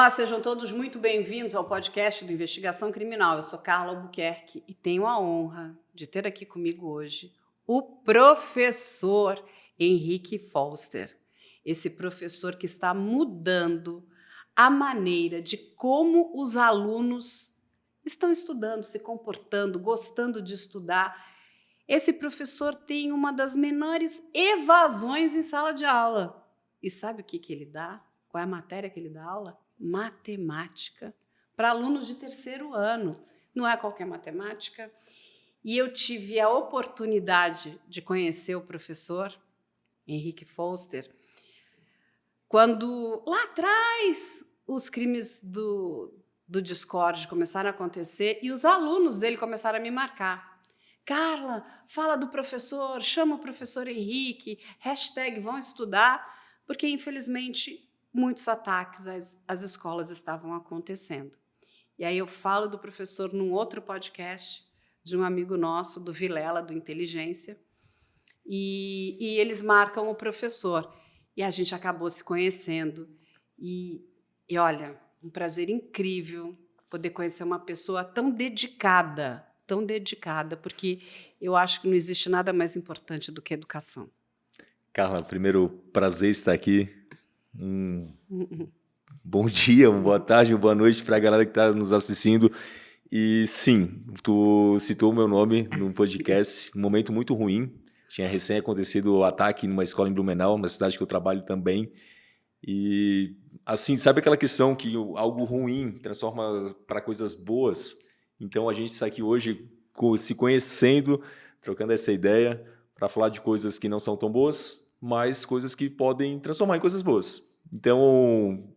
Olá, sejam todos muito bem-vindos ao podcast do Investigação Criminal. Eu sou Carla Albuquerque e tenho a honra de ter aqui comigo hoje o professor Henrique Foster. Esse professor que está mudando a maneira de como os alunos estão estudando, se comportando, gostando de estudar. Esse professor tem uma das menores evasões em sala de aula. E sabe o que ele dá? Qual é a matéria que ele dá aula? Matemática para alunos de terceiro ano. Não é qualquer matemática. E eu tive a oportunidade de conhecer o professor Henrique Foster quando, lá atrás, os crimes do Discord começaram a acontecer e os alunos dele começaram a me marcar. Carla, fala do professor, chama o professor Henrique, #vão estudar, porque, infelizmente, muitos ataques às escolas estavam acontecendo. E aí eu falo do professor num outro podcast de um amigo nosso, do Vilela, do Inteligência, e eles marcam o professor. E a gente acabou se conhecendo. E olha, um prazer incrível poder conhecer uma pessoa tão dedicada, porque eu acho que não existe nada mais importante do que educação. Carla, primeiro, prazer estar aqui. Bom dia, uma boa tarde, uma boa noite para a galera que está nos assistindo. E sim, tu citou o meu nome num podcast, num momento muito ruim. Tinha recém acontecido o ataque numa escola em Blumenau, uma cidade que eu trabalho também. E assim, sabe aquela questão que algo ruim transforma para coisas boas? Então a gente está aqui hoje se conhecendo, trocando essa ideia para falar de coisas que não são tão boas, mas coisas que podem transformar em coisas boas. Então,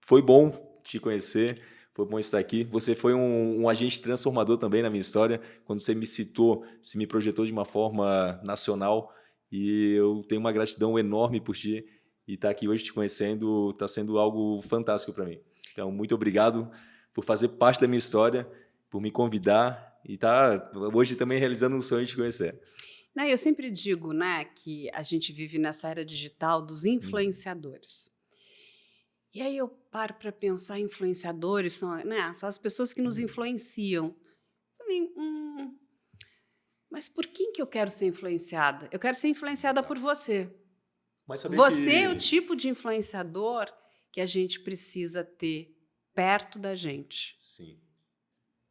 foi bom te conhecer, foi bom estar aqui. Você foi um agente transformador também na minha história. Quando você me citou, se me projetou de uma forma nacional e eu tenho uma gratidão enorme por ti. E estar aqui hoje te conhecendo está sendo algo fantástico para mim. Então, muito obrigado por fazer parte da minha história, por me convidar e estar hoje também realizando um sonho de te conhecer. Não, eu sempre digo, né, que a gente vive nessa era digital dos influenciadores. E aí eu paro para pensar, influenciadores são, né, são as pessoas que nos influenciam. Falei, mas por quem que eu quero ser influenciada? Eu quero ser influenciada por você. Mas saber Você é o que... tipo de influenciador que a gente precisa ter perto da gente. Sim.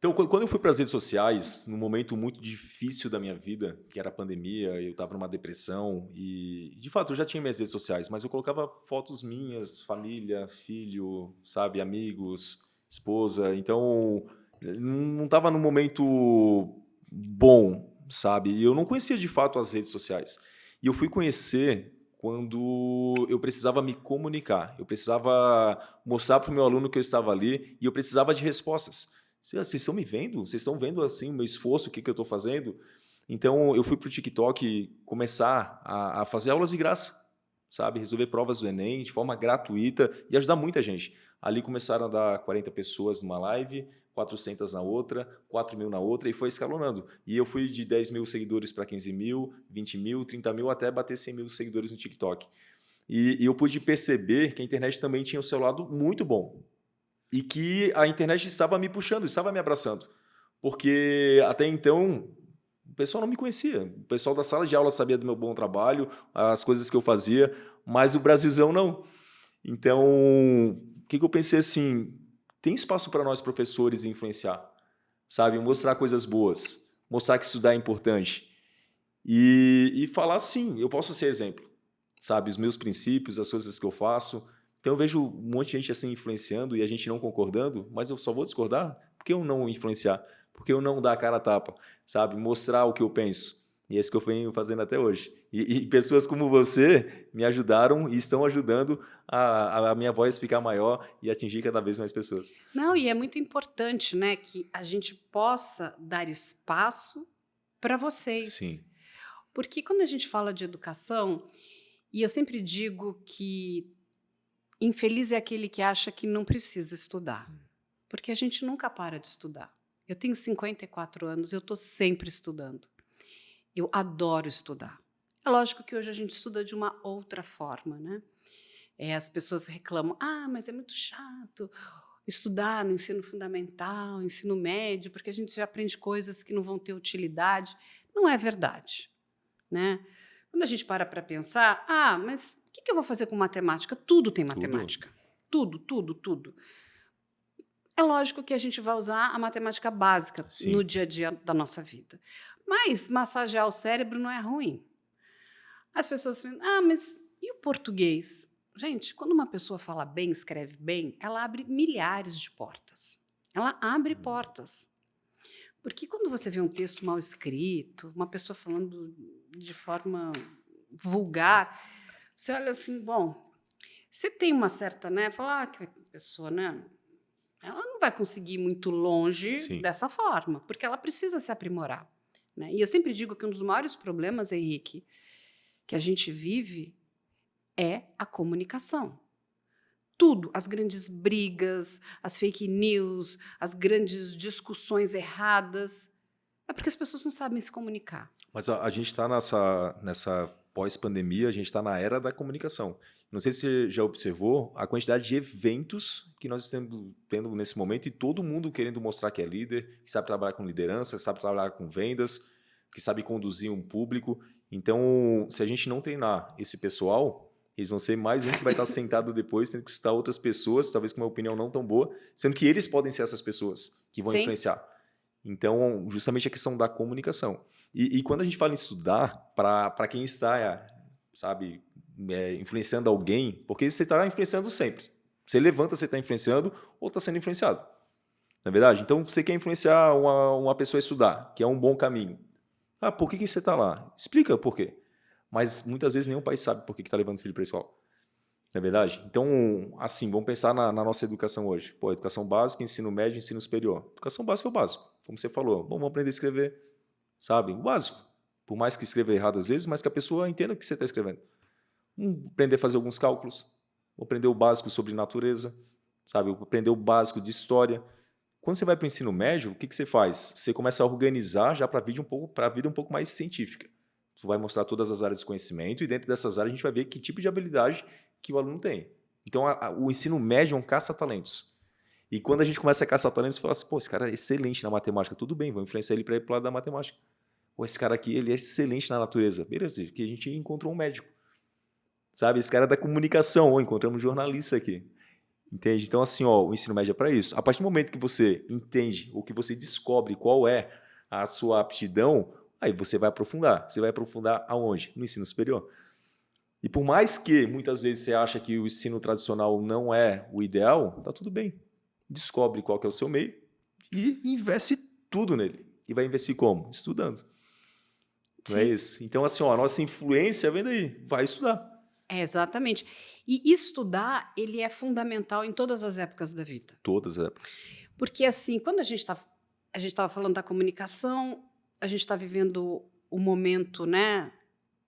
Então, quando eu fui para as redes sociais, num momento muito difícil da minha vida, que era a pandemia, eu estava numa depressão e, de fato, eu já tinha minhas redes sociais, mas eu colocava fotos minhas, família, filho, sabe, amigos, esposa. Então, não estava num momento bom, sabe? E eu não conhecia, de fato, as redes sociais. E eu fui conhecer quando eu precisava me comunicar. Eu precisava mostrar para o meu aluno que eu estava ali e eu precisava de respostas. Vocês estão me vendo? Vocês estão vendo assim o meu esforço, o que eu estou fazendo? Então eu fui para o TikTok começar a fazer aulas de graça, sabe? Resolver provas do Enem de forma gratuita e ajudar muita gente. Ali começaram a dar 40 pessoas numa live, 400 na outra, 4 mil na outra e foi escalonando. E eu fui de 10 mil seguidores para 15 mil, 20 mil, 30 mil até bater 100 mil seguidores no TikTok. E eu pude perceber que a internet também tinha o seu lado muito bom. E que a internet estava me puxando, estava me abraçando. Porque até então o pessoal não me conhecia. O pessoal da sala de aula sabia do meu bom trabalho, as coisas que eu fazia, mas o Brasilzão não. Então, o que eu pensei assim, tem espaço para nós professores influenciar, sabe? Mostrar coisas boas, mostrar que estudar é importante. E falar sim, eu posso ser exemplo, sabe? Os meus princípios, as coisas que eu faço. Então eu vejo um monte de gente assim influenciando e a gente não concordando, mas eu só vou discordar? Por que eu não influenciar? Por que eu não dar a cara a tapa, sabe? Mostrar o que eu penso. E é isso que eu venho fazendo até hoje. E pessoas como você me ajudaram e estão ajudando a minha voz ficar maior e atingir cada vez mais pessoas. Não, e é muito importante, né, que a gente possa dar espaço para vocês. Sim. Porque quando a gente fala de educação, e eu sempre digo que infeliz é aquele que acha que não precisa estudar, porque a gente nunca para de estudar. Eu tenho 54 anos, eu estou sempre estudando. Eu adoro estudar. É lógico que hoje a gente estuda de uma outra forma, né? As pessoas reclamam, mas é muito chato estudar no ensino fundamental, ensino médio, porque a gente já aprende coisas que não vão ter utilidade. Não é verdade, né? Quando a gente para pensar, mas o que eu vou fazer com matemática? Tudo tem Tudo. matemática. Tudo, tudo, tudo. É lógico que a gente vai usar a matemática básica no Sim. dia a dia da nossa vida. Mas massagear o cérebro não é ruim. As pessoas falam, mas e o português? Gente, quando uma pessoa fala bem, escreve bem, ela abre milhares de portas. Ela abre portas. Porque quando você vê um texto mal escrito, uma pessoa falando de forma vulgar, você olha assim, bom, você tem uma certa, né? Fala, que pessoa, né? Ela não vai conseguir ir muito longe Sim. dessa forma, porque ela precisa se aprimorar, né? E eu sempre digo que um dos maiores problemas, Henrique, que a gente vive é a comunicação. Tudo, as grandes brigas, as fake news, as grandes discussões erradas, é porque as pessoas não sabem se comunicar. Mas a gente está nessa pós-pandemia, a gente está na era da comunicação. Não sei se você já observou a quantidade de eventos que nós estamos tendo nesse momento e todo mundo querendo mostrar que é líder, que sabe trabalhar com liderança, que sabe trabalhar com vendas, que sabe conduzir um público. Então, se a gente não treinar esse pessoal, eles vão ser mais um que vai estar sentado depois, tendo que escutar outras pessoas, talvez com uma opinião não tão boa, sendo que eles podem ser essas pessoas que vão Sim. influenciar. Então, justamente a questão da comunicação. E quando a gente fala em estudar, para quem está, sabe, influenciando alguém, porque você está influenciando sempre. Você levanta, você está influenciando ou está sendo influenciado. Não é verdade? Então, você quer influenciar uma pessoa a estudar, que é um bom caminho. Por que você está lá? Explica por quê. Mas muitas vezes nenhum pai sabe por que está levando o filho para a escola. Não é verdade? Então, assim, vamos pensar na nossa educação hoje. Educação básica, ensino médio, ensino superior. Educação básica é o básico, como você falou. Vamos aprender a escrever, sabe? O básico. Por mais que escreva errado às vezes, mas que a pessoa entenda o que você está escrevendo. Vamos aprender a fazer alguns cálculos. Vamos aprender o básico sobre natureza, sabe? Aprender o básico de história. Quando você vai para o ensino médio, o que você faz? Você começa a organizar já para a vida um pouco mais científica. Você vai mostrar todas as áreas de conhecimento e dentro dessas áreas a gente vai ver que tipo de habilidade que o aluno tem. Então, o ensino médio é um caça-talentos. E quando a gente começa a caçar talentos, você fala assim, esse cara é excelente na matemática. Tudo bem, vamos influenciar ele para ir para o lado da matemática. Esse cara aqui, ele é excelente na natureza. Beleza, que a gente encontrou um médico. Sabe, esse cara é da comunicação. Encontramos um jornalista aqui. Entende? Então, assim, o ensino médio é para isso. A partir do momento que você entende ou que você descobre qual é a sua aptidão, aí você vai aprofundar. Você vai aprofundar aonde? No ensino superior. E por mais que muitas vezes você acha que o ensino tradicional não é o ideal, tá tudo bem. Descobre qual que é o seu meio e investe tudo nele. E vai investir como? Estudando. Não é isso? Então, assim, a nossa influência vem daí. Vai estudar. Exatamente. E estudar, ele é fundamental em todas as épocas da vida. Todas as épocas. Porque, assim, quando a gente estava falando da comunicação, a gente está vivendo o momento, né,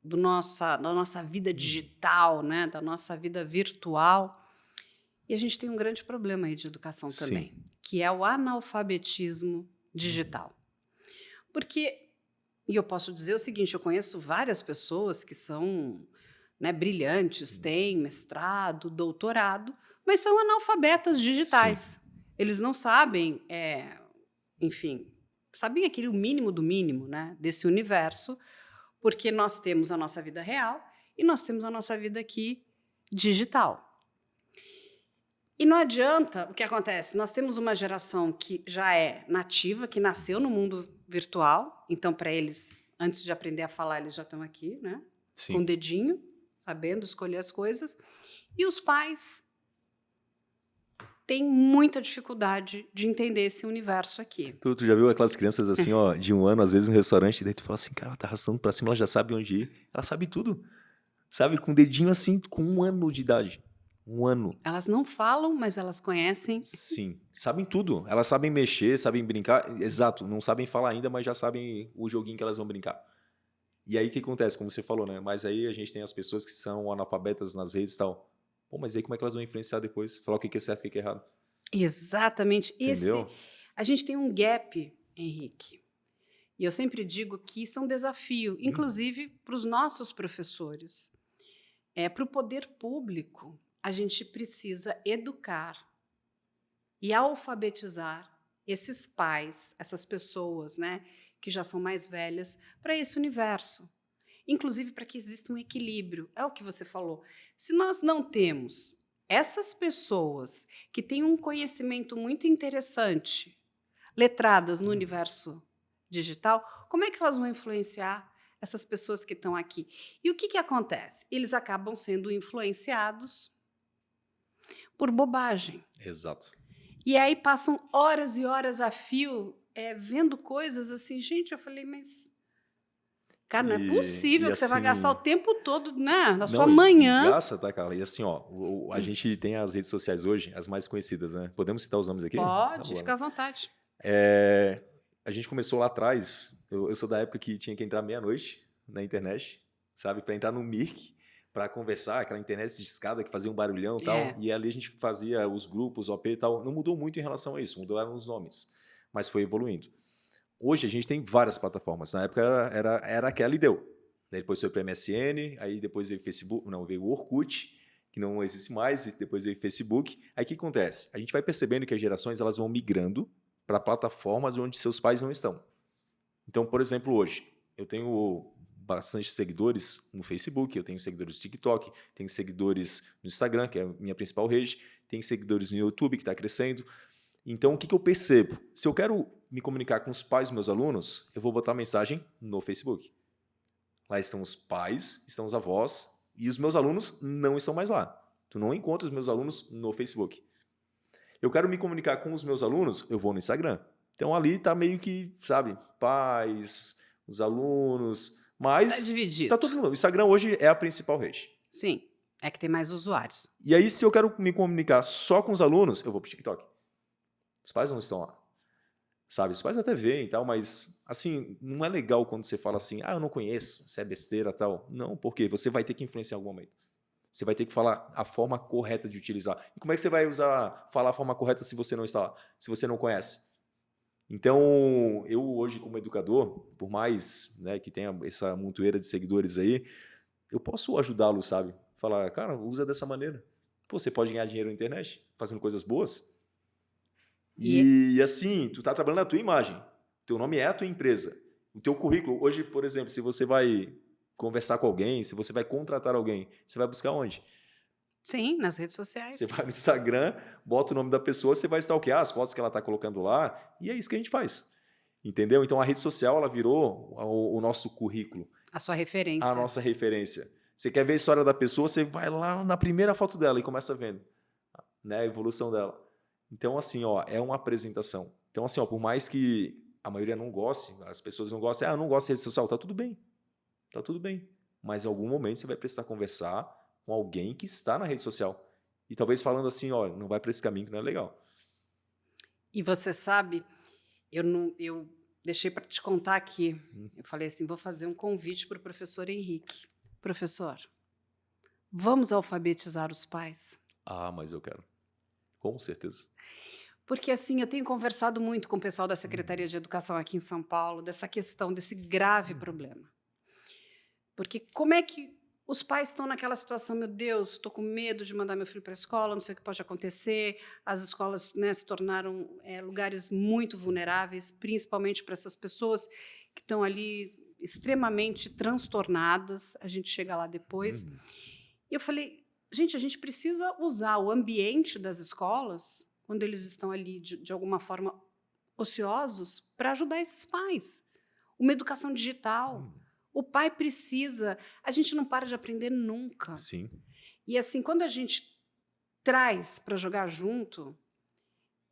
da nossa vida digital, né, da nossa vida virtual. E a gente tem um grande problema aí de educação também, que é o analfabetismo digital. Porque, e eu posso dizer o seguinte, eu conheço várias pessoas que são, né, brilhantes, têm mestrado, doutorado, mas são analfabetas digitais. Eles não sabem, enfim, sabem aquele o mínimo do mínimo, né, desse universo, porque nós temos a nossa vida real e nós temos a nossa vida aqui digital. E não adianta, o que acontece? Nós temos uma geração que já é nativa, que nasceu no mundo virtual, então para eles, antes de aprender a falar, eles já estão aqui, né, com o dedinho, sabendo escolher as coisas, e os pais têm muita dificuldade de entender esse universo aqui. Tu já viu aquelas crianças assim, de 1 ano, às vezes no restaurante, daí tu fala assim, cara, ela tá arrastando pra cima, ela já sabe onde ir. Ela sabe tudo, sabe? Com o dedinho assim, com 1 ano de idade. 1 ano. Elas não falam, mas elas conhecem. Sim, sabem tudo. Elas sabem mexer, sabem brincar. Exato, não sabem falar ainda, mas já sabem o joguinho que elas vão brincar. E aí o que acontece, como você falou, né? Mas aí a gente tem as pessoas que são analfabetas nas redes e tal. Pô, mas aí como é que elas vão influenciar depois? Falar o que é certo e o que é errado. Exatamente. Entendeu? A gente tem um gap, Henrique. E eu sempre digo que isso é um desafio, inclusive para os nossos professores, para o poder público. a gente precisa educar e alfabetizar esses pais, essas pessoas, né, que já são mais velhas, para esse universo. Inclusive para que exista um equilíbrio. É o que você falou. Se nós não temos essas pessoas que têm um conhecimento muito interessante, letradas no universo digital, como é que elas vão influenciar essas pessoas que estão aqui? E o que, que acontece? Eles acabam sendo influenciados por bobagem. Exato. E aí passam horas e horas a fio vendo coisas assim. Gente, eu falei, mas... Cara, não é possível que você vai gastar o assim, tempo todo, né, na sua não, e manhã. gasta, tá, Carla? E assim, ó, a gente tem as redes sociais hoje, as mais conhecidas, né? Podemos citar os nomes aqui? Tá Pode, bom, né? fica à vontade. A gente começou lá atrás, eu sou da época que tinha que entrar meia-noite na internet, sabe? Para entrar no Mirk, para conversar, aquela internet de escada que fazia um barulhão e tal. É, E ali a gente fazia os grupos, OP e tal. Não mudou muito em relação a isso, mudaram os nomes, mas foi evoluindo. Hoje a gente tem várias plataformas. Na época era aquela e deu. Daí depois foi para MSN, aí depois veio Facebook, não, veio o Orkut, que não existe mais, e depois veio o Facebook. Aí o que acontece? A gente vai percebendo que as gerações elas vão migrando para plataformas onde seus pais não estão. Então, por exemplo, hoje, eu tenho bastante seguidores no Facebook, eu tenho seguidores no TikTok, tenho seguidores no Instagram, que é a minha principal rede, tenho seguidores no YouTube, que está crescendo. Então, o que eu percebo? Se eu quero me comunicar com os pais dos meus alunos, eu vou botar mensagem no Facebook. Lá estão os pais, estão os avós, e os meus alunos não estão mais lá. Tu não encontra os meus alunos no Facebook. Eu quero me comunicar com os meus alunos, eu vou no Instagram. Então ali tá meio que, sabe, pais, os alunos, tá mas tá dividido. todo mundo. O Instagram hoje é a principal rede. Sim, é que tem mais usuários. E aí, se eu quero me comunicar só com os alunos, eu vou pro TikTok. Os pais não estão lá. Sabe, os pais até veem e tal, mas assim, não é legal quando você fala assim, eu não conheço, isso é besteira e tal. Não, porque você vai ter que influenciar em algum momento. Você vai ter que falar a forma correta de utilizar. E como é que você vai falar a forma correta se você não está lá, se você não conhece? Então, eu hoje como educador, por mais, né, que tenha essa montoeira de seguidores aí, eu posso ajudá-lo, sabe? Falar, cara, usa dessa maneira. Pô, você pode ganhar dinheiro na internet fazendo coisas boas. E E assim, tu tá trabalhando a tua imagem. Teu nome é a tua empresa. O teu currículo, hoje, por exemplo, se você vai conversar com alguém, se você vai contratar alguém, você vai buscar onde? sim, nas redes Você sociais. vai no Instagram, bota o nome da pessoa, você vai stalkear as fotos que ela está colocando lá, e é isso que a gente faz. Entendeu? Então a rede social ela virou o nosso currículo, A sua a referência. nossa referência. Você quer ver a história da pessoa, você vai lá na primeira foto dela e começa vendo, né, a evolução dela. Então, assim, ó, é uma apresentação. Então, assim, ó, por mais que a maioria não goste, as pessoas não gostem, eu não gosto de rede social, tá tudo bem. Tá tudo bem. Mas em algum momento você vai precisar conversar com alguém que está na rede social. E talvez falando assim, ó, não vai para esse caminho que não é legal. E você sabe, eu deixei para te contar aqui. Hum. Eu falei assim, vou fazer um convite para o professor Henrique. Professor, vamos alfabetizar os pais? Ah, mas eu quero. Com certeza. Porque, assim, eu tenho conversado muito com o pessoal da Secretaria de Educação aqui em São Paulo, dessa questão, desse grave problema. Porque como é que os pais estão naquela situação, meu Deus, estou com medo de mandar meu filho para a escola, não sei o que pode acontecer. As escolas, né, se tornaram lugares muito vulneráveis, principalmente para essas pessoas que estão ali extremamente transtornadas. A gente chega lá depois. Uhum. E eu falei, gente, a gente precisa usar o ambiente das escolas, quando eles estão ali de alguma forma ociosos, para ajudar esses pais. Uma educação digital. O pai precisa. A gente não para de aprender nunca. Sim. E assim, quando a gente traz para jogar junto,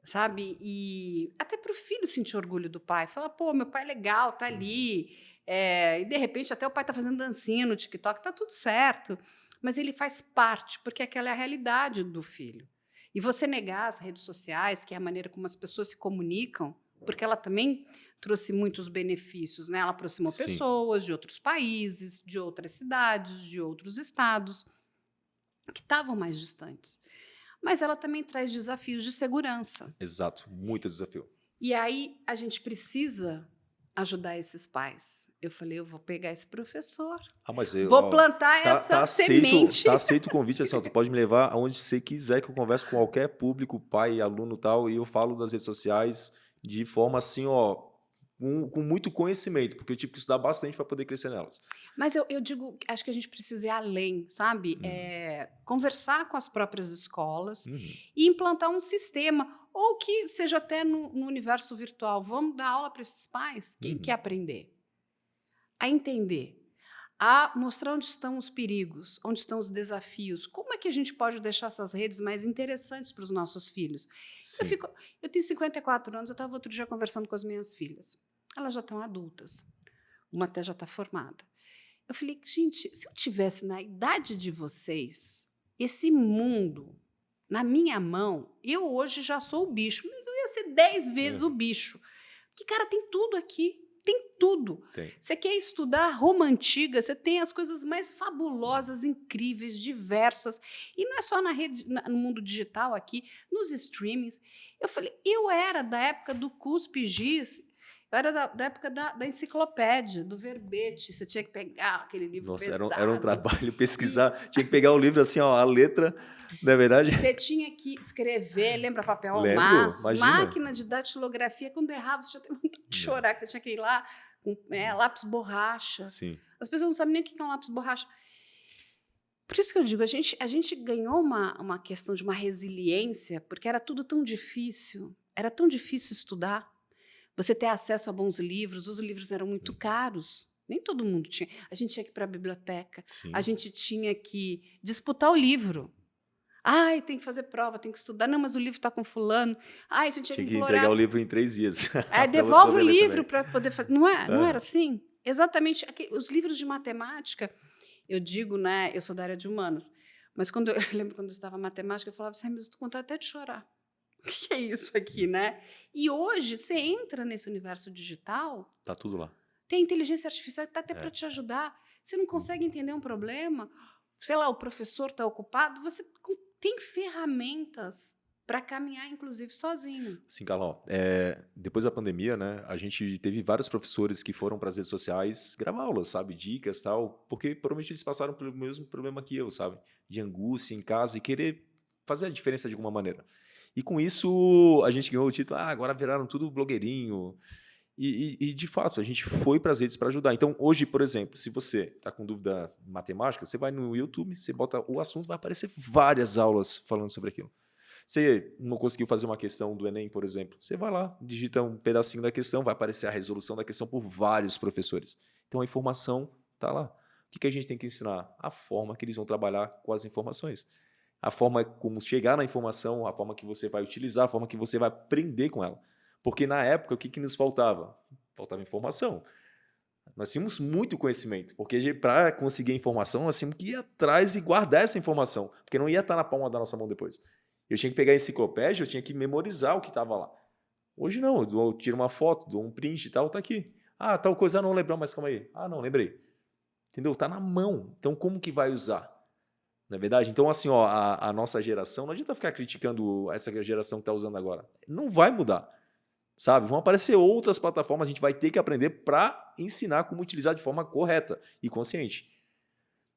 sabe? E até para o filho sentir orgulho do pai. Falar, pô, meu pai é legal, tá ali. E de repente até o pai tá fazendo dancinha no TikTok, tá tudo certo. Mas ele faz parte, porque aquela é a realidade do filho. E você negar as redes sociais, que é a maneira como as pessoas se comunicam, porque ela também trouxe muitos benefícios, né? Ela aproximou Sim. pessoas de outros países, de outras cidades, de outros estados, que estavam mais distantes. Mas ela também traz desafios de segurança. Exato. Muito desafio. E aí a gente precisa ajudar esses pais. Eu falei, eu vou pegar esse professor, Mas vou plantar essa semente. tá aceito o convite, assim, ó, tu pode me levar aonde você quiser que eu converse com qualquer público, pai, aluno e tal, e eu falo das redes sociais de forma assim, ó, com muito conhecimento, porque eu tive que estudar bastante para poder crescer nelas. Mas eu digo, acho que a gente precisa ir além, sabe? Conversar com as próprias escolas Uhum, e implantar um sistema, ou que seja até no universo virtual. Vamos dar aula para esses pais que quer uhum. aprender, a entender, a mostrar onde estão os perigos, onde estão os desafios. Como é que a gente pode deixar essas redes mais interessantes para os nossos filhos? Eu, Sim. fico, eu tenho 54 anos, eu estava outro dia conversando com as minhas filhas. Elas já estão adultas, uma até já está formada. Eu falei, gente, se eu tivesse na idade de vocês, esse mundo na minha mão, eu hoje já sou o bicho, mas eu ia ser 10 vezes É, o bicho. Que, cara, tem tudo aqui. Tem tudo. tem. Você quer estudar Roma Antiga, você tem as coisas mais fabulosas, incríveis, diversas. E não é só na rede, no mundo digital aqui, nos streamings. Eu falei, eu era da época do Cuspe-Giz, eu era da época da enciclopédia, do verbete. Você tinha que pegar aquele livro Nossa, pesado. era um trabalho pesquisar, tinha que pegar o livro assim, ó, a letra, não é verdade? Você tinha que escrever, lembra papel ao Lembro, maço, imagina. máquina de datilografia, quando errava, você já tinha vontade de É. chorar, que você tinha que ir lá com lápis borracha. Sim. As pessoas não sabem nem o que é um lápis borracha. Por isso que eu digo, a gente ganhou uma questão de uma resiliência, porque era tudo tão difícil, era tão difícil estudar. Você ter acesso a bons livros, os livros eram muito caros. Nem todo mundo tinha. A gente tinha que ir para a biblioteca, Sim. a gente tinha que disputar o livro. Ai, tem que fazer prova, tem que estudar. Não, mas o livro está com fulano. Ai, a gente tinha Tinha que que implorar. entregar o livro em 3 dias. Pra Devolve o poder ler livro também. para poder fazer. Não era Aham. assim? Exatamente. Os livros de matemática, eu digo, né? Eu sou da área de humanas, mas eu lembro quando eu estava em matemática, eu falava assim, ai, mas eu estou com vontade até de chorar. O que é isso aqui, né? E hoje, você entra nesse universo digital, Tá tudo lá. tem a inteligência artificial que está até É. para te ajudar. Você não consegue entender um problema, sei lá, o professor está ocupado, você tem ferramentas para caminhar, inclusive, sozinho. Assim, Carlão, depois da pandemia, né, a gente teve vários professores que foram para as redes sociais gravar aulas, sabe, dicas e tal, porque provavelmente eles passaram pelo mesmo problema que eu, sabe, de angústia em casa e querer fazer a diferença de alguma maneira. E com isso a gente ganhou o título, agora viraram tudo blogueirinho. E de fato, a gente foi para as redes para ajudar. Então, hoje, por exemplo, se você está com dúvida em matemática, você vai no YouTube, você bota o assunto, vai aparecer várias aulas falando sobre aquilo. Você não conseguiu fazer uma questão do Enem, por exemplo, você vai lá, digita um pedacinho da questão, vai aparecer a resolução da questão por vários professores. Então, a informação está lá. O que a gente tem que ensinar? A forma que eles vão trabalhar com as informações. A forma como chegar na informação, a forma que você vai utilizar, a forma que você vai aprender com ela. Porque na época, o que nos faltava? Faltava informação. Nós tínhamos muito conhecimento, porque para conseguir a informação, nós tínhamos que ir atrás e guardar essa informação, porque não ia estar na palma da nossa mão depois. Eu tinha que pegar a enciclopédia, eu tinha que memorizar o que estava lá. Hoje não, eu tiro uma foto, dou um print e tal, tá aqui. Tal coisa, não lembrou, mas calma aí. Não, lembrei. Entendeu? Tá na mão. Então, como que vai usar? Não é verdade? Então, assim, ó, a nossa geração, não adianta ficar criticando essa geração que está usando agora. Não vai mudar. Sabe? Vão aparecer outras plataformas, a gente vai ter que aprender para ensinar como utilizar de forma correta e consciente.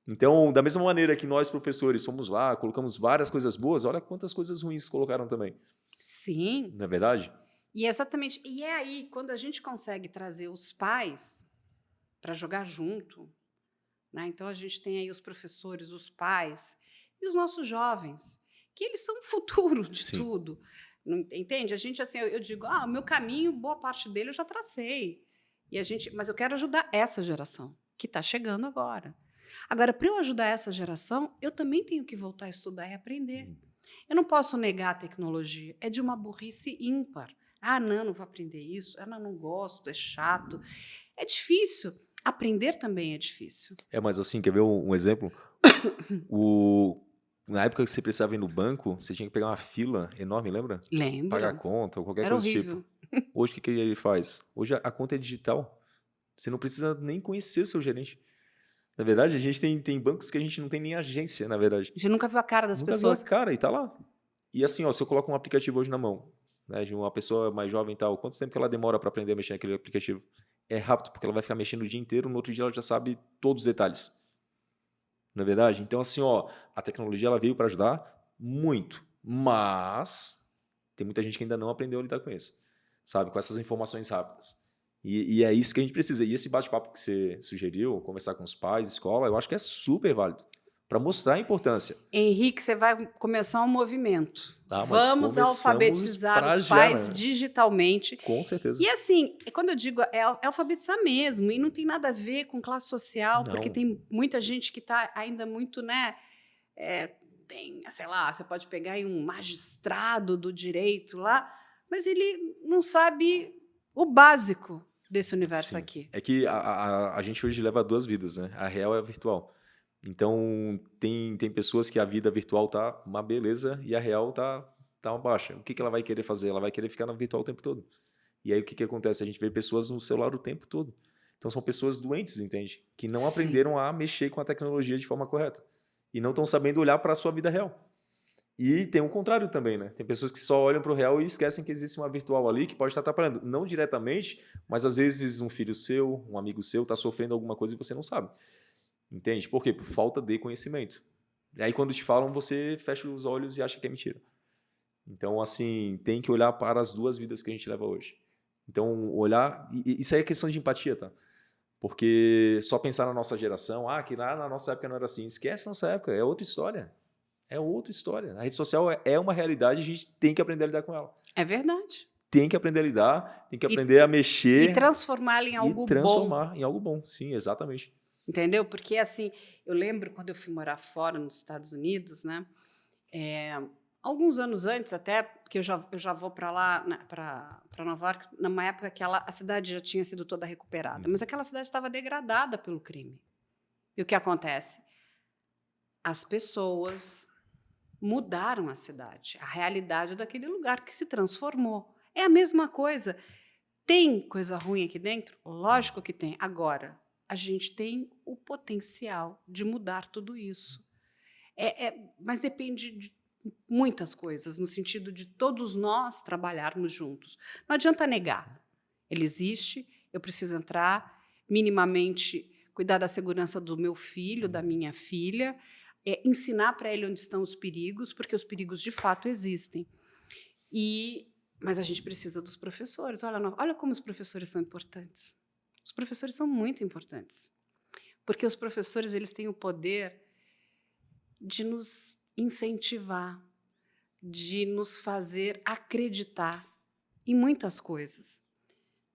Então, da mesma maneira que nós, professores, fomos lá, colocamos várias coisas boas, olha quantas coisas ruins colocaram também. Sim. Não é verdade? E exatamente. E é aí, quando a gente consegue trazer os pais para jogar junto, né? Então, a gente tem aí os professores, os pais e os nossos jovens, que eles são o futuro de Sim. tudo. Não, entende? A gente, assim, eu digo, o meu caminho, boa parte dele eu já tracei. Mas eu quero ajudar essa geração, que está chegando agora. Agora, para eu ajudar essa geração, eu também tenho que voltar a estudar e aprender. Eu não posso negar a tecnologia. É de uma burrice ímpar. Não vou aprender isso. Não gosto, é chato. É difícil. Aprender também é difícil. Mas assim, quer ver um exemplo? Na época que você precisava ir no banco, você tinha que pegar uma fila enorme, lembra? Lembro. Pagar conta ou qualquer Era coisa do horrível. tipo. Hoje, o que ele faz? Hoje a conta é digital. Você não precisa nem conhecer o seu gerente. Na verdade, a gente tem bancos que a gente não tem nem agência, na verdade. A gente nunca viu a cara das pessoas. Nunca viu a cara e tá lá. E assim, ó, se eu coloco um aplicativo hoje na mão, né, de uma pessoa mais jovem e tal, quanto tempo que ela demora para aprender a mexer naquele aplicativo? é rápido, porque ela vai ficar mexendo o dia inteiro, no outro dia ela já sabe todos os detalhes. Não é verdade? Então, assim, ó, a tecnologia ela veio para ajudar muito, mas tem muita gente que ainda não aprendeu a lidar com isso, sabe? Com essas informações rápidas. E é isso que a gente precisa. E esse bate-papo que você sugeriu, conversar com os pais, escola, eu acho que é super válido para mostrar a importância. Henrique, você vai começar um movimento. Ah, mas Vamos começamos alfabetizar pra os já, pais né? digitalmente. Com certeza. E assim, quando eu digo é alfabetizar mesmo, e não tem nada a ver com classe social, porque Não, tem muita gente que está ainda muito, né? Tem, sei lá, você pode pegar aí um magistrado do direito lá, mas ele não sabe o básico desse universo sim. aqui. É que a gente hoje leva duas vidas, né? A real é a virtual. Então, tem pessoas que a vida virtual tá uma beleza e a real tá uma baixa. O que ela vai querer fazer? Ela vai querer ficar na virtual o tempo todo. E aí, o que acontece? A gente vê pessoas no celular o tempo todo. Então, são pessoas doentes, entende? Que não Sim. aprenderam a mexer com a tecnologia de forma correta. E não estão sabendo olhar para a sua vida real. E tem o contrário também, né? Tem pessoas que só olham para o real e esquecem que existe uma virtual ali que pode estar atrapalhando. Não diretamente, mas às vezes um filho seu, um amigo seu está sofrendo alguma coisa e você não sabe. Entende? Por quê? Por falta de conhecimento. E aí, quando te falam, você fecha os olhos e acha que é mentira. Então, assim, tem que olhar para as duas vidas que a gente leva hoje. Então, olhar... Isso aí é questão de empatia, tá? Porque só pensar na nossa geração, que lá na nossa época não era assim. Esquece a nossa época, é outra história. É outra história. A rede social é uma realidade e a gente tem que aprender a lidar com ela. É verdade. Tem que aprender a lidar, tem que aprender a mexer E transformá-la em e algo bom. transformar em algo bom. Sim, exatamente. Entendeu? Porque, assim, eu lembro quando eu fui morar fora, nos Estados Unidos, né? Alguns anos antes, até, porque eu já vou para lá, para Nova York, numa época que a cidade já tinha sido toda recuperada, mas aquela cidade estava degradada pelo crime. E o que acontece? As pessoas mudaram a cidade, a realidade daquele lugar que se transformou. É a mesma coisa. Tem coisa ruim aqui dentro? Lógico que tem. Agora, a gente tem o potencial de mudar tudo isso. Mas depende de muitas coisas, no sentido de todos nós trabalharmos juntos. Não adianta negar. Ele existe, eu preciso entrar, minimamente cuidar da segurança do meu filho, da minha filha, ensinar para ele onde estão os perigos, porque os perigos de fato existem. Mas a gente precisa dos professores. Olha como os professores são importantes. Os professores são muito importantes, porque os professores eles têm o poder de nos incentivar, de nos fazer acreditar em muitas coisas,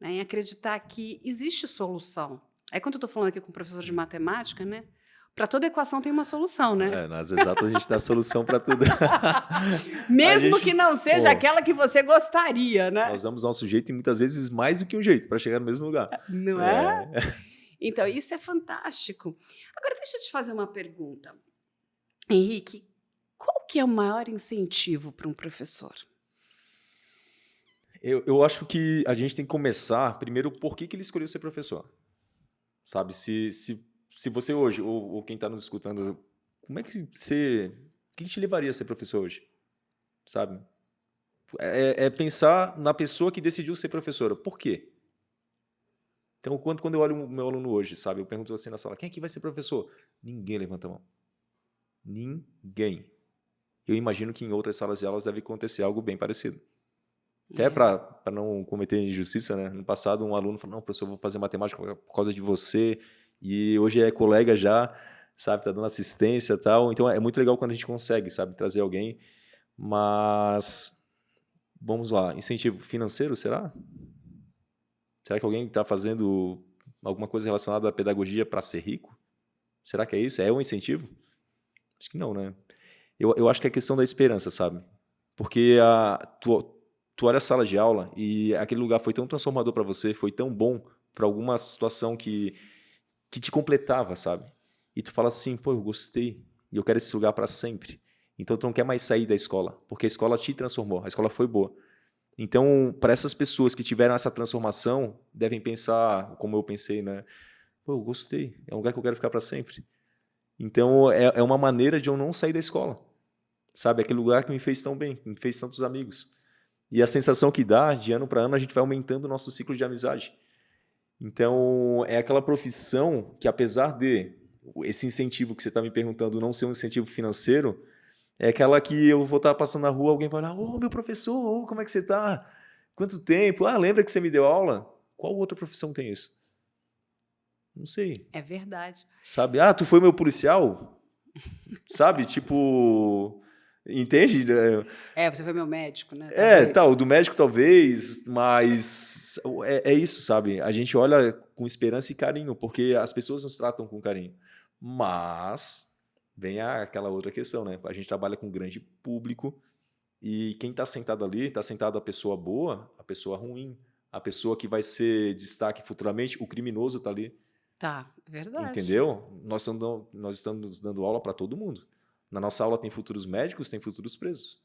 né? Em acreditar que existe solução. Aí, quando eu estou falando aqui com um professor de matemática, né? Para toda equação tem uma solução, né? Nas exatas a gente dá solução para tudo. Mesmo que não seja aquela que você gostaria, né? Nós damos nosso jeito e muitas vezes mais do que um jeito para chegar no mesmo lugar. Não é? Então, isso é fantástico. Agora, deixa eu te fazer uma pergunta. Henrique, qual que é o maior incentivo para um professor? Eu acho que a gente tem que começar, primeiro, por que ele escolheu ser professor. Sabe, se você hoje, ou quem está nos escutando, como é que você... O que te levaria a ser professor hoje? Sabe? É pensar na pessoa que decidiu ser professora. Por quê? Então, quando eu olho o meu aluno hoje, sabe? Eu pergunto assim na sala, quem aqui vai ser professor? Ninguém levanta a mão. Ninguém. Eu imagino que em outras salas de aulas deve acontecer algo bem parecido. Até para não cometer injustiça, né? No passado, um aluno falou, não, professor, eu vou fazer matemática por causa de você. E hoje é colega já, sabe? Tá dando assistência e tal. Então, é muito legal quando a gente consegue, sabe? Trazer alguém. Mas, vamos lá, incentivo financeiro, será? Será que alguém está fazendo alguma coisa relacionada à pedagogia para ser rico? Será que é isso? É um incentivo? Acho que não, né? Eu acho que é questão da esperança, sabe? Porque tu olha a sala de aula e aquele lugar foi tão transformador para você, foi tão bom para alguma situação que te completava, sabe? E tu fala assim, pô, eu gostei e eu quero esse lugar para sempre. Então tu não quer mais sair da escola, porque a escola te transformou, a escola foi boa. Então, para essas pessoas que tiveram essa transformação, devem pensar, como eu pensei, né? Pô, eu gostei, é um lugar que eu quero ficar para sempre. Então, é uma maneira de eu não sair da escola. Sabe, aquele lugar que me fez tão bem, que me fez tantos amigos. E a sensação que dá, de ano para ano, a gente vai aumentando o nosso ciclo de amizade. Então, é aquela profissão que, apesar de esse incentivo que você está me perguntando não ser um incentivo financeiro, é aquela que eu vou estar passando na rua, alguém vai lá, ô, meu professor, ô, como é que você está? Quanto tempo? Ah, lembra que você me deu aula? Qual outra profissão tem isso? Não sei. É verdade. Sabe? Ah, tu foi meu policial? Sabe? Tipo, entende? Você foi meu médico, né? É, Talvez. o do médico talvez, mas é isso, sabe? A gente olha com esperança e carinho, porque as pessoas nos tratam com carinho. Mas vem aquela outra questão, né? A gente trabalha com um grande público e quem está sentado ali, está sentado a pessoa boa, a pessoa ruim, a pessoa que vai ser destaque futuramente, o criminoso está ali, Tá, é verdade. entendeu? Nós estamos dando aula para todo mundo. Na nossa aula tem futuros médicos, tem futuros presos.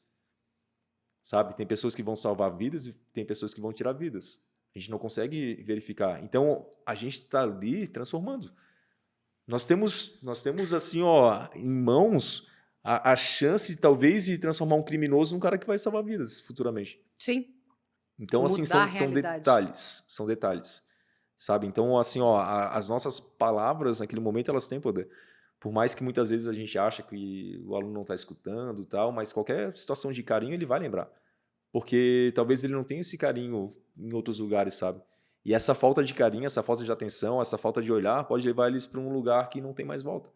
Sabe? Tem pessoas que vão salvar vidas e tem pessoas que vão tirar vidas. A gente não consegue verificar. Então, a gente está ali transformando. Nós temos assim, ó, em mãos a chance, talvez, de transformar um criminoso num cara que vai salvar vidas futuramente. Sim, Então, assim, mudar a são realidade. detalhes, são detalhes, sabe? Então, assim, ó, as nossas palavras naquele momento elas têm poder. Por mais que muitas vezes a gente acha que o aluno não está escutando, e tal, mas qualquer situação de carinho ele vai lembrar, porque talvez ele não tenha esse carinho em outros lugares, sabe? E essa falta de carinho, essa falta de atenção, essa falta de olhar pode levar eles para um lugar que não tem mais volta,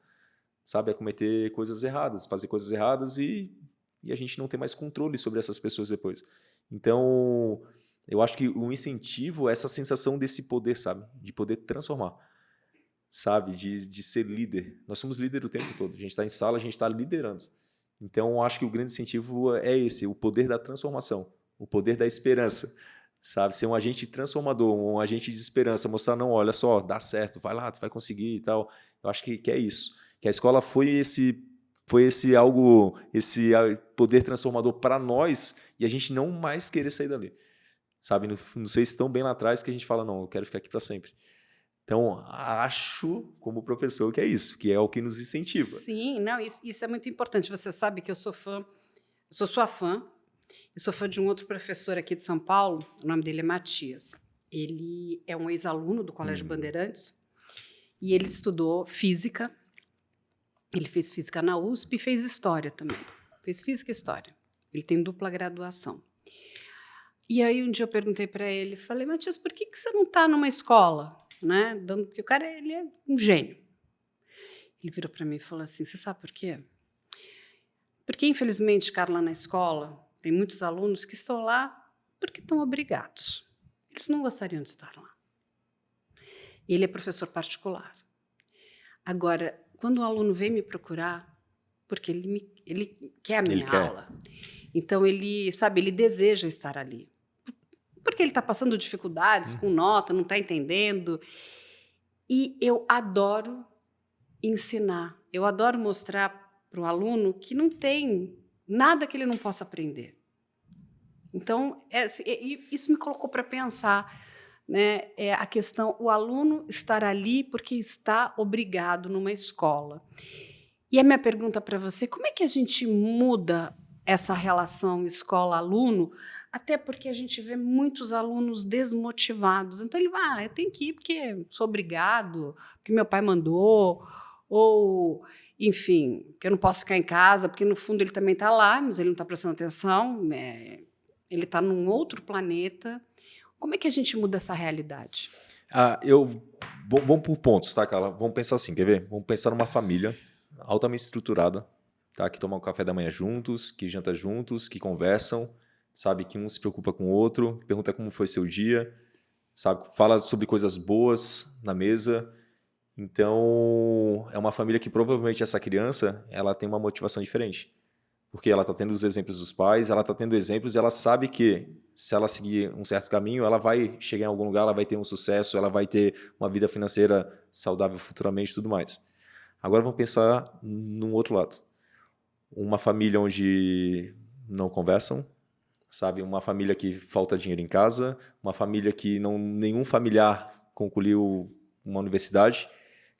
sabe? A cometer coisas erradas, fazer coisas erradas e a gente não ter mais controle sobre essas pessoas depois. Então, eu acho que o incentivo é essa sensação desse poder, sabe? De poder transformar, sabe? De ser líder. Nós somos líder o tempo todo. A gente está em sala, a gente está liderando. Então, eu acho que o grande incentivo é esse, o poder da transformação, o poder da esperança, sabe? Ser um agente transformador, um agente de esperança, mostrar, não, olha só, dá certo, vai lá, tu vai conseguir e tal. Eu acho que é isso. Que a escola foi esse algo, esse poder transformador para nós e a gente não mais querer sair dali, sabe? Nos fez tão bem lá atrás que a gente fala, não, eu quero ficar aqui para sempre. Então, acho, como professor, que é isso, que é o que nos incentiva. Sim, não, isso é muito importante. Você sabe que eu sou fã, eu sou sua fã, e sou fã de um outro professor aqui de São Paulo, o nome dele é Matias. Ele é um ex-aluno do Colégio Uhum. Bandeirantes e ele estudou física. Ele fez física na USP e fez história também. Fez física e história. Ele tem dupla graduação. E aí um dia eu perguntei para ele, falei, Matias, por que você não está numa escola, né? Porque o cara ele é um gênio. Ele virou para mim e falou assim, você sabe por quê? Porque infelizmente, Carla, na escola tem muitos alunos que estão lá porque estão obrigados. Eles não gostariam de estar lá. Ele é professor particular. Agora, quando o aluno vem me procurar, porque ele quer a Ele minha quer. aula, então ele deseja estar ali. Porque ele está passando dificuldades com nota, não está entendendo. E eu adoro ensinar. Eu adoro mostrar para o aluno que não tem nada que ele não possa aprender. Então, isso me colocou para pensar, né? A questão, o aluno estar ali porque está obrigado numa escola. E a minha pergunta para você, como é que a gente muda essa relação escola-aluno? Até porque a gente vê muitos alunos desmotivados. Então, ele vai, eu tenho que ir porque sou obrigado, porque meu pai mandou, ou, enfim, que eu não posso ficar em casa, porque no fundo ele também está lá, mas ele não está prestando atenção, ele está num outro planeta. Como é que a gente muda essa realidade? Vamos por pontos, tá, Carla? Vamos pensar assim, quer ver? Vamos pensar numa família altamente estruturada, tá? Que toma o café da manhã juntos, que janta juntos, que conversam, sabe? Que um se preocupa com o outro, pergunta como foi seu dia, sabe? Fala sobre coisas boas na mesa. Então, é uma família que provavelmente essa criança, ela tem uma motivação diferente. Porque ela está tendo os exemplos dos pais, ela está tendo exemplos e ela sabe que se ela seguir um certo caminho, ela vai chegar em algum lugar, ela vai ter um sucesso, ela vai ter uma vida financeira saudável futuramente e tudo mais. Agora vamos pensar num outro lado. Uma família onde não conversam, sabe? Uma família que falta dinheiro em casa, uma família que nenhum familiar concluiu uma universidade,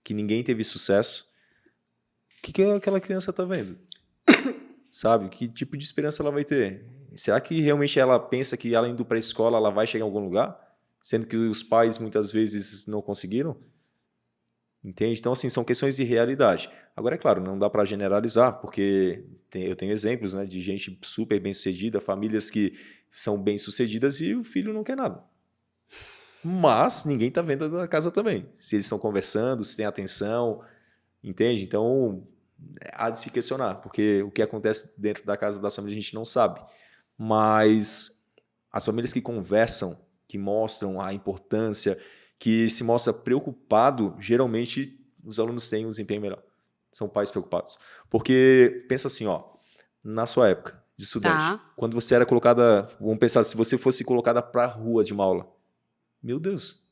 que ninguém teve sucesso. O que aquela criança está vendo? Sabe? Que tipo de esperança ela vai ter? Será que realmente ela pensa que ela indo para a escola ela vai chegar em algum lugar? sendo que os pais muitas vezes não conseguiram. Entende? Então, assim, são questões de realidade. Agora, é claro, não dá para generalizar, porque eu tenho exemplos, né, de gente super bem-sucedida, famílias que são bem-sucedidas e o filho não quer nada. Mas ninguém está vendo da casa também. Se eles estão conversando, se tem atenção, entende? Então, há de se questionar, porque o que acontece dentro da casa das famílias a gente não sabe. Mas as famílias que conversam, que mostram a importância, que se mostra preocupado, geralmente os alunos têm um desempenho melhor. São pais preocupados. Porque, pensa assim, ó, na sua época de estudante, Tá. quando você era colocada, vamos pensar, se você fosse colocada para a rua de uma aula, meu Deus,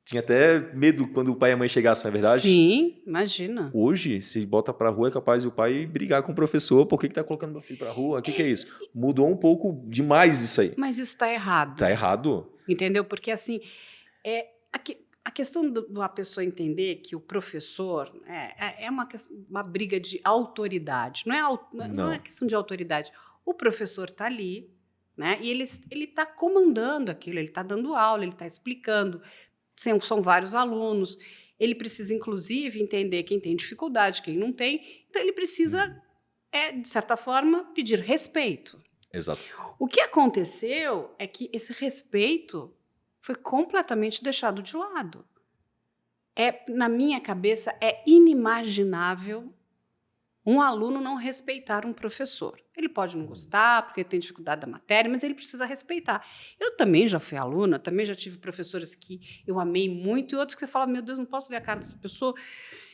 tinha até medo quando o pai e a mãe chegassem, não é verdade? Sim, imagina. Hoje, se bota para a rua, é capaz o pai brigar com o professor, por que está colocando meu filho para a rua? O que é isso? Mudou um pouco demais isso aí. Mas isso está errado. Tá errado. Entendeu? Porque, assim, a questão de uma pessoa entender que o professor é uma briga de autoridade. Não é Não. questão de autoridade. O professor está ali, né? E ele está comandando aquilo, ele está dando aula, ele está explicando. São vários alunos. Ele precisa, inclusive, entender quem tem dificuldade, quem não tem. Então, ele precisa, de certa forma, pedir respeito. Exato. O que aconteceu é que esse respeito foi completamente deixado de lado. Na minha cabeça, é inimaginável um aluno não respeitar um professor. Ele pode não gostar, porque tem dificuldade da matéria, mas ele precisa respeitar. Eu também já fui aluna, também já tive professores que eu amei muito, e outros que você fala, meu Deus, não posso ver a cara dessa pessoa,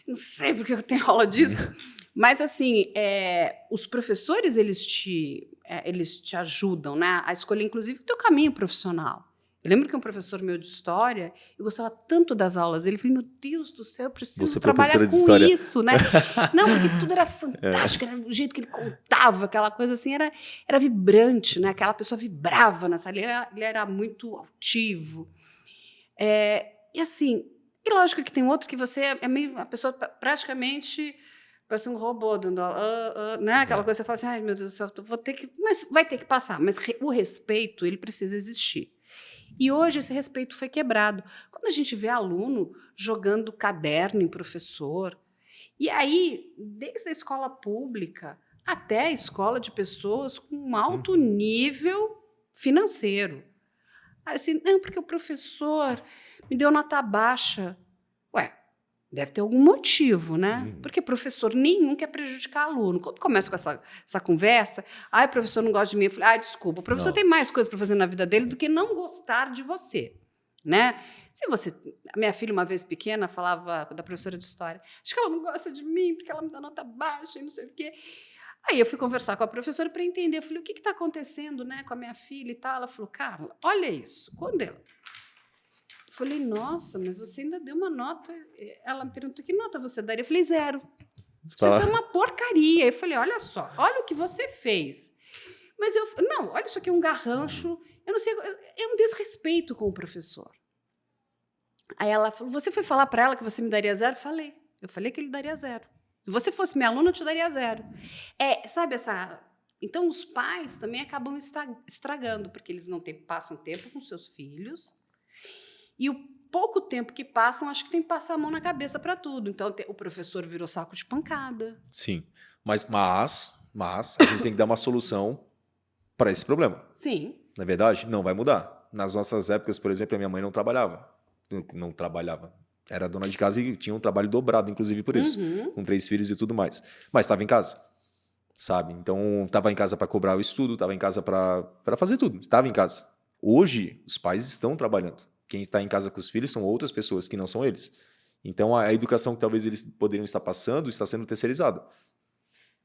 não sei porque eu tenho aula disso. Mas, assim, os professores, eles te ajudam, né, a escolher, inclusive, o teu caminho profissional. Eu lembro que um professor meu de história, eu gostava tanto das aulas dele, eu falei, meu Deus do céu, eu preciso trabalhar professora de com história. isso, né? Não, porque tudo era fantástico, era o jeito que ele contava, aquela coisa assim, era vibrante, né? Aquela pessoa vibrava na sala, ele era muito altivo. E assim, e lógico que tem outro que você é meio, a pessoa praticamente parece um robô, dando né? Aquela coisa que você fala assim, ai meu Deus do céu, vou ter que, mas vai ter que passar. Mas o respeito, ele precisa existir. E hoje esse respeito foi quebrado. Quando a gente vê aluno jogando caderno em professor, e aí, desde a escola pública até a escola de pessoas com um alto nível financeiro. Assim, não, porque o professor me deu nota baixa. Ué, deve ter algum motivo, né? Porque professor nenhum quer prejudicar aluno. Quando começa com essa conversa, ai, o professor não gosta de mim, eu falei, ai, desculpa, o professor Não. tem mais coisas para fazer na vida dele do que não gostar de você, né? A minha filha, uma vez pequena, falava da professora de história, acho que ela não gosta de mim porque ela me dá nota baixa e não sei o quê. Aí eu fui conversar com a professora para entender, eu falei, o que está acontecendo, né, com a minha filha e tal? Ela falou, Carla, olha isso, quando ela... Eu falei, nossa, mas você ainda deu uma nota. Ela me perguntou, que nota você daria? Eu falei, 0. Isso foi uma porcaria. Eu falei, olha só, olha o que você fez. Mas não, olha, isso aqui é um garrancho. Eu não sei, é um desrespeito com o professor. Aí ela falou, você foi falar para ela que você me daria 0? Falei. Eu falei que ele daria 0. Se você fosse minha aluna, eu te daria 0. Sabe essa... Então, os pais também acabam estragando, porque eles não passam tempo com seus filhos. E o pouco tempo que passam, acho que tem que passar a mão na cabeça para tudo. Então, o professor virou saco de pancada. Sim, mas a gente tem que dar uma solução para esse problema. Sim. Na verdade, não vai mudar. Nas nossas épocas, por exemplo, a minha mãe não trabalhava. Não trabalhava. Era dona de casa e tinha um trabalho dobrado, inclusive por isso. Com 3 filhos e tudo mais. Mas estava em casa, sabe? Então, estava em casa para cobrar o estudo, estava em casa para fazer tudo. Estava em casa. Hoje, os pais estão trabalhando. Quem está em casa com os filhos são outras pessoas que não são eles. Então, a educação que talvez eles poderiam estar passando está sendo terceirizada.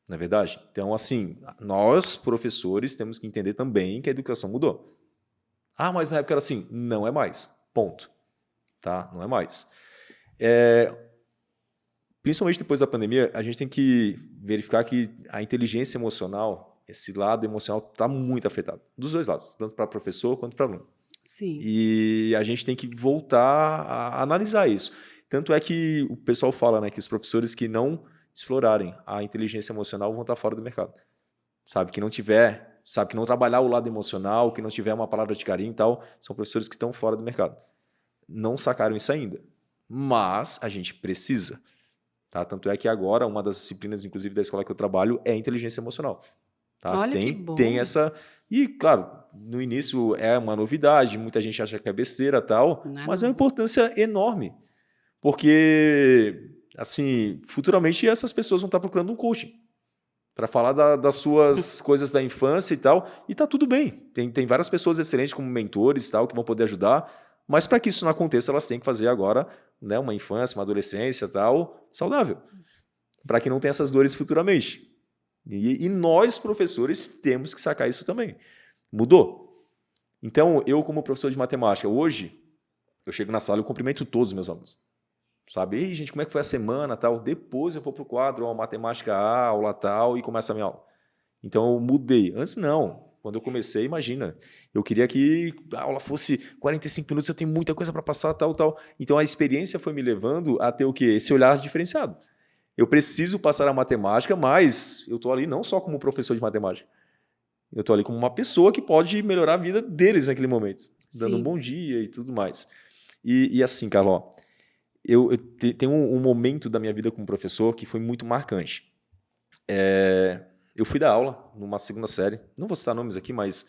Não é verdade? Então, assim, nós, professores, temos que entender também que a educação mudou. Ah, mas na época era assim. Não é mais. Ponto. Tá? Não é mais. Principalmente depois da pandemia, a gente tem que verificar que a inteligência emocional, esse lado emocional, está muito afetado. Dos dois lados, tanto para professor quanto para aluno. Sim. E a gente tem que voltar a analisar isso. Tanto é que o pessoal fala, né, que os professores que não explorarem a inteligência emocional vão estar fora do mercado. Sabe? Que não tiver sabe? Que não trabalhar o lado emocional, que não tiver uma palavra de carinho e tal, são professores que estão fora do mercado. Não sacaram isso ainda. Mas a gente precisa. Tá? Tanto é que agora, uma das disciplinas, inclusive, da escola que eu trabalho é inteligência emocional. Tá? Olha que Tem bom. essa... E, claro, no início é uma novidade, muita gente acha que é besteira e tal, Não é mas é uma não. importância enorme. Porque, assim, futuramente essas pessoas vão estar procurando um coaching para falar das suas coisas da infância e tal, e tá tudo bem. Tem várias pessoas excelentes como mentores e tal, que vão poder ajudar, mas para que isso não aconteça, elas têm que fazer agora, né, uma infância, uma adolescência e tal, saudável, para que não tenha essas dores futuramente. E nós, professores, temos que sacar isso também. Mudou. Então, eu como professor de matemática, hoje, eu chego na sala e eu cumprimento todos os meus alunos. Sabe? Ei, gente, como é que foi a semana, tal? Depois eu vou pro quadro, ó, matemática A, aula tal, e começa a minha aula. Então eu mudei. Antes não. Quando eu comecei, imagina, eu queria que a aula fosse 45 minutos, eu tenho muita coisa para passar, tal, tal. Então a experiência foi me levando a ter o quê? Esse olhar diferenciado. Eu preciso passar a matemática, mas eu tô ali não só como professor de matemática. Eu tô ali como uma pessoa que pode melhorar a vida deles naquele momento, dando um Sim. bom dia e tudo mais. E assim, Carol, tenho um momento da minha vida como professor que foi muito marcante. Eu fui dar aula numa segunda série, não vou citar nomes aqui, mas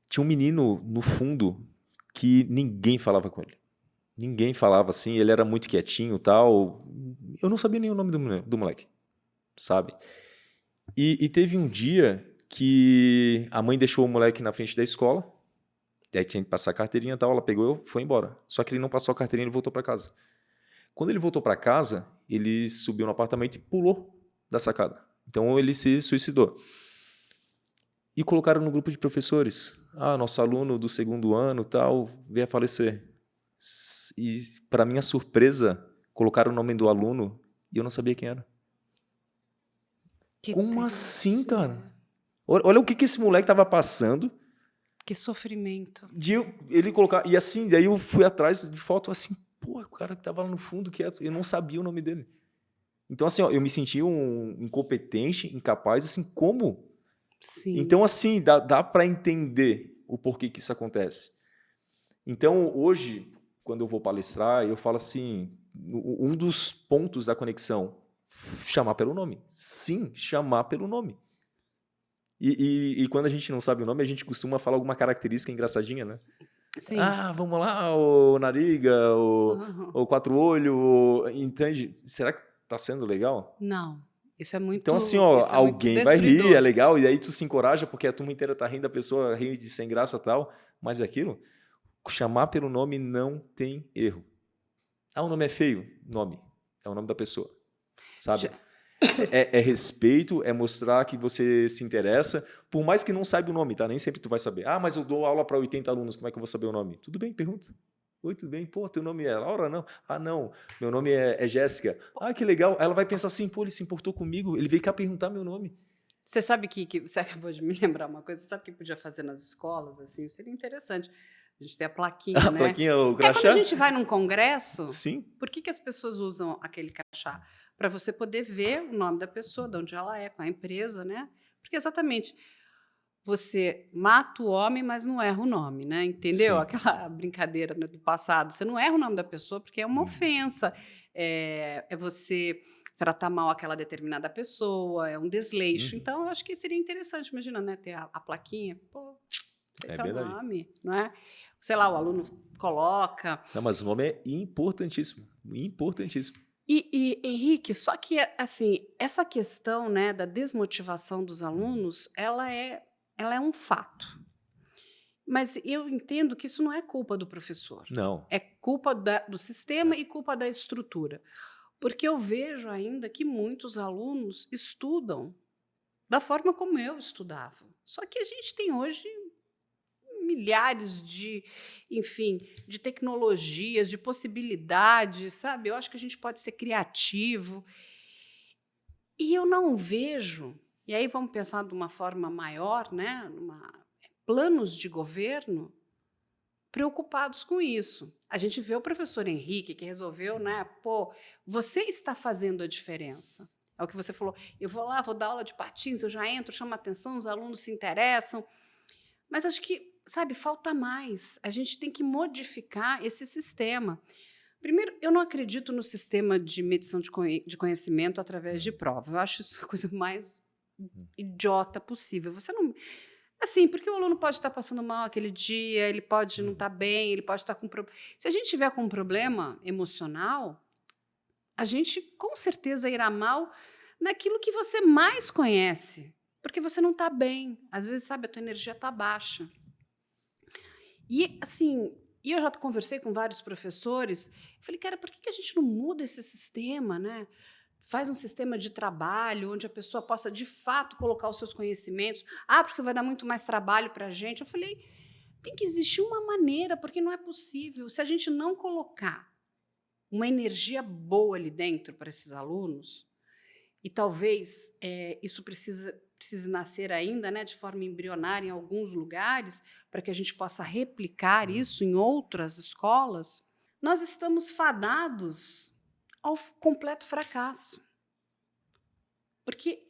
tinha um menino no fundo que ninguém falava com ele. Ninguém falava assim, ele era muito quietinho e tal. Eu não sabia nem o nome do moleque, sabe? E teve um dia que a mãe deixou o moleque na frente da escola, daí tinha que passar a carteirinha e tal, ela pegou e foi embora. Só que ele não passou a carteirinha, ele voltou para casa. Quando ele voltou para casa, ele subiu no apartamento e pulou da sacada. Então ele se suicidou. E colocaram no grupo de professores. Ah, nosso aluno do segundo ano tal veio a falecer. E para minha surpresa, colocaram o nome do aluno e eu não sabia quem era. Que Como triste, assim, cara? né? Olha o que esse moleque estava passando. Que sofrimento. Ele colocar e assim, daí eu fui atrás de foto assim, pô, o cara que estava lá no fundo quieto, eu não sabia o nome dele. Então assim, ó, eu me senti um incompetente, incapaz, assim, como? Sim. Então assim, dá para entender o porquê que isso acontece. Então hoje, quando eu vou palestrar, eu falo assim, um dos pontos da conexão, chamar pelo nome. Sim, chamar pelo nome. E quando a gente não sabe o nome, a gente costuma falar alguma característica engraçadinha, né? Sim. Ah, vamos lá, o Nariga, Aham. o Quatro Olho, entende? Será que tá sendo legal? Não. Então, assim, ó, Isso é muito alguém vai rir, é destruidor. legal, e aí tu se encoraja porque a turma inteira tá rindo, a pessoa ri de sem graça e tal, mas é aquilo, chamar pelo nome não tem erro. Ah, o nome é feio? Nome. É o nome da pessoa, sabe? Já- É respeito, é mostrar que você se interessa, por mais que não saiba o nome, tá? Nem sempre tu vai saber. Ah, mas eu dou aula para 80 alunos, como é que eu vou saber o nome? Tudo bem, pergunta. Oi, tudo bem? Pô, teu nome é Laura? Não. Ah, não. Meu nome é Jéssica. Ah, que legal. Ela vai pensar assim, pô, ele se importou comigo, ele veio cá perguntar meu nome. Você sabe que você acabou de me lembrar uma coisa, sabe o que podia fazer nas escolas, assim? Seria interessante. A gente ter a plaquinha, A né? plaquinha, o Quando a crachá? gente vai num congresso, Sim. por que as pessoas usam aquele crachá? Para você poder ver o nome da pessoa, de onde ela é, com a empresa, né? Porque exatamente, você mata o homem, mas não erra o nome, né? Entendeu? Sim. Aquela brincadeira, né, do passado. Você não erra o nome da pessoa porque é uma Uhum. ofensa. É você tratar mal aquela determinada pessoa, é um desleixo. Uhum. Então, eu acho que seria interessante, imagina, né? Ter a plaquinha. Pô, É teu verdade. nome, não é? Sei lá, o aluno coloca. Não, mas o nome é importantíssimo. Importantíssimo. Henrique, só que assim, essa questão, né, da desmotivação dos Uhum. alunos, ela é um fato. Mas eu entendo que isso não é culpa do professor. Não. É culpa do sistema e culpa da estrutura. Porque eu vejo ainda que muitos alunos estudam da forma como eu estudava. Só que a gente tem hoje milhares de, enfim, de tecnologias, de possibilidades, sabe? Eu acho que a gente pode ser criativo. E eu não vejo, e aí vamos pensar de uma forma maior, né? Planos de governo preocupados com isso. A gente vê o professor Henrique que resolveu, né? Pô, você está fazendo a diferença. É o que você falou. Eu vou lá, vou dar aula de patins, eu já entro, chamo a atenção, os alunos se interessam. Mas acho que, sabe, falta mais. A gente tem que modificar esse sistema. Primeiro, eu não acredito no sistema de medição de conhecimento através de prova. Eu acho isso a coisa mais idiota possível. Você não. Assim, porque o aluno pode estar passando mal aquele dia, ele pode não estar bem, ele pode estar com problema. Se a gente tiver com um problema emocional, a gente com certeza irá mal naquilo que você mais conhece, porque você não está bem. Às vezes, sabe, a tua energia está baixa. E, assim, eu já conversei com vários professores, falei, cara, por que a gente não muda esse sistema, né? Faz um sistema de trabalho onde a pessoa possa, de fato, colocar os seus conhecimentos. Ah, porque você vai dar muito mais trabalho para a gente. Eu falei, tem que existir uma maneira, porque não é possível. Se a gente não colocar uma energia boa ali dentro para esses alunos, e talvez isso precise nascer ainda, né, de forma embrionária em alguns lugares, para que a gente possa replicar isso em outras escolas, nós estamos fadados ao completo fracasso. Porque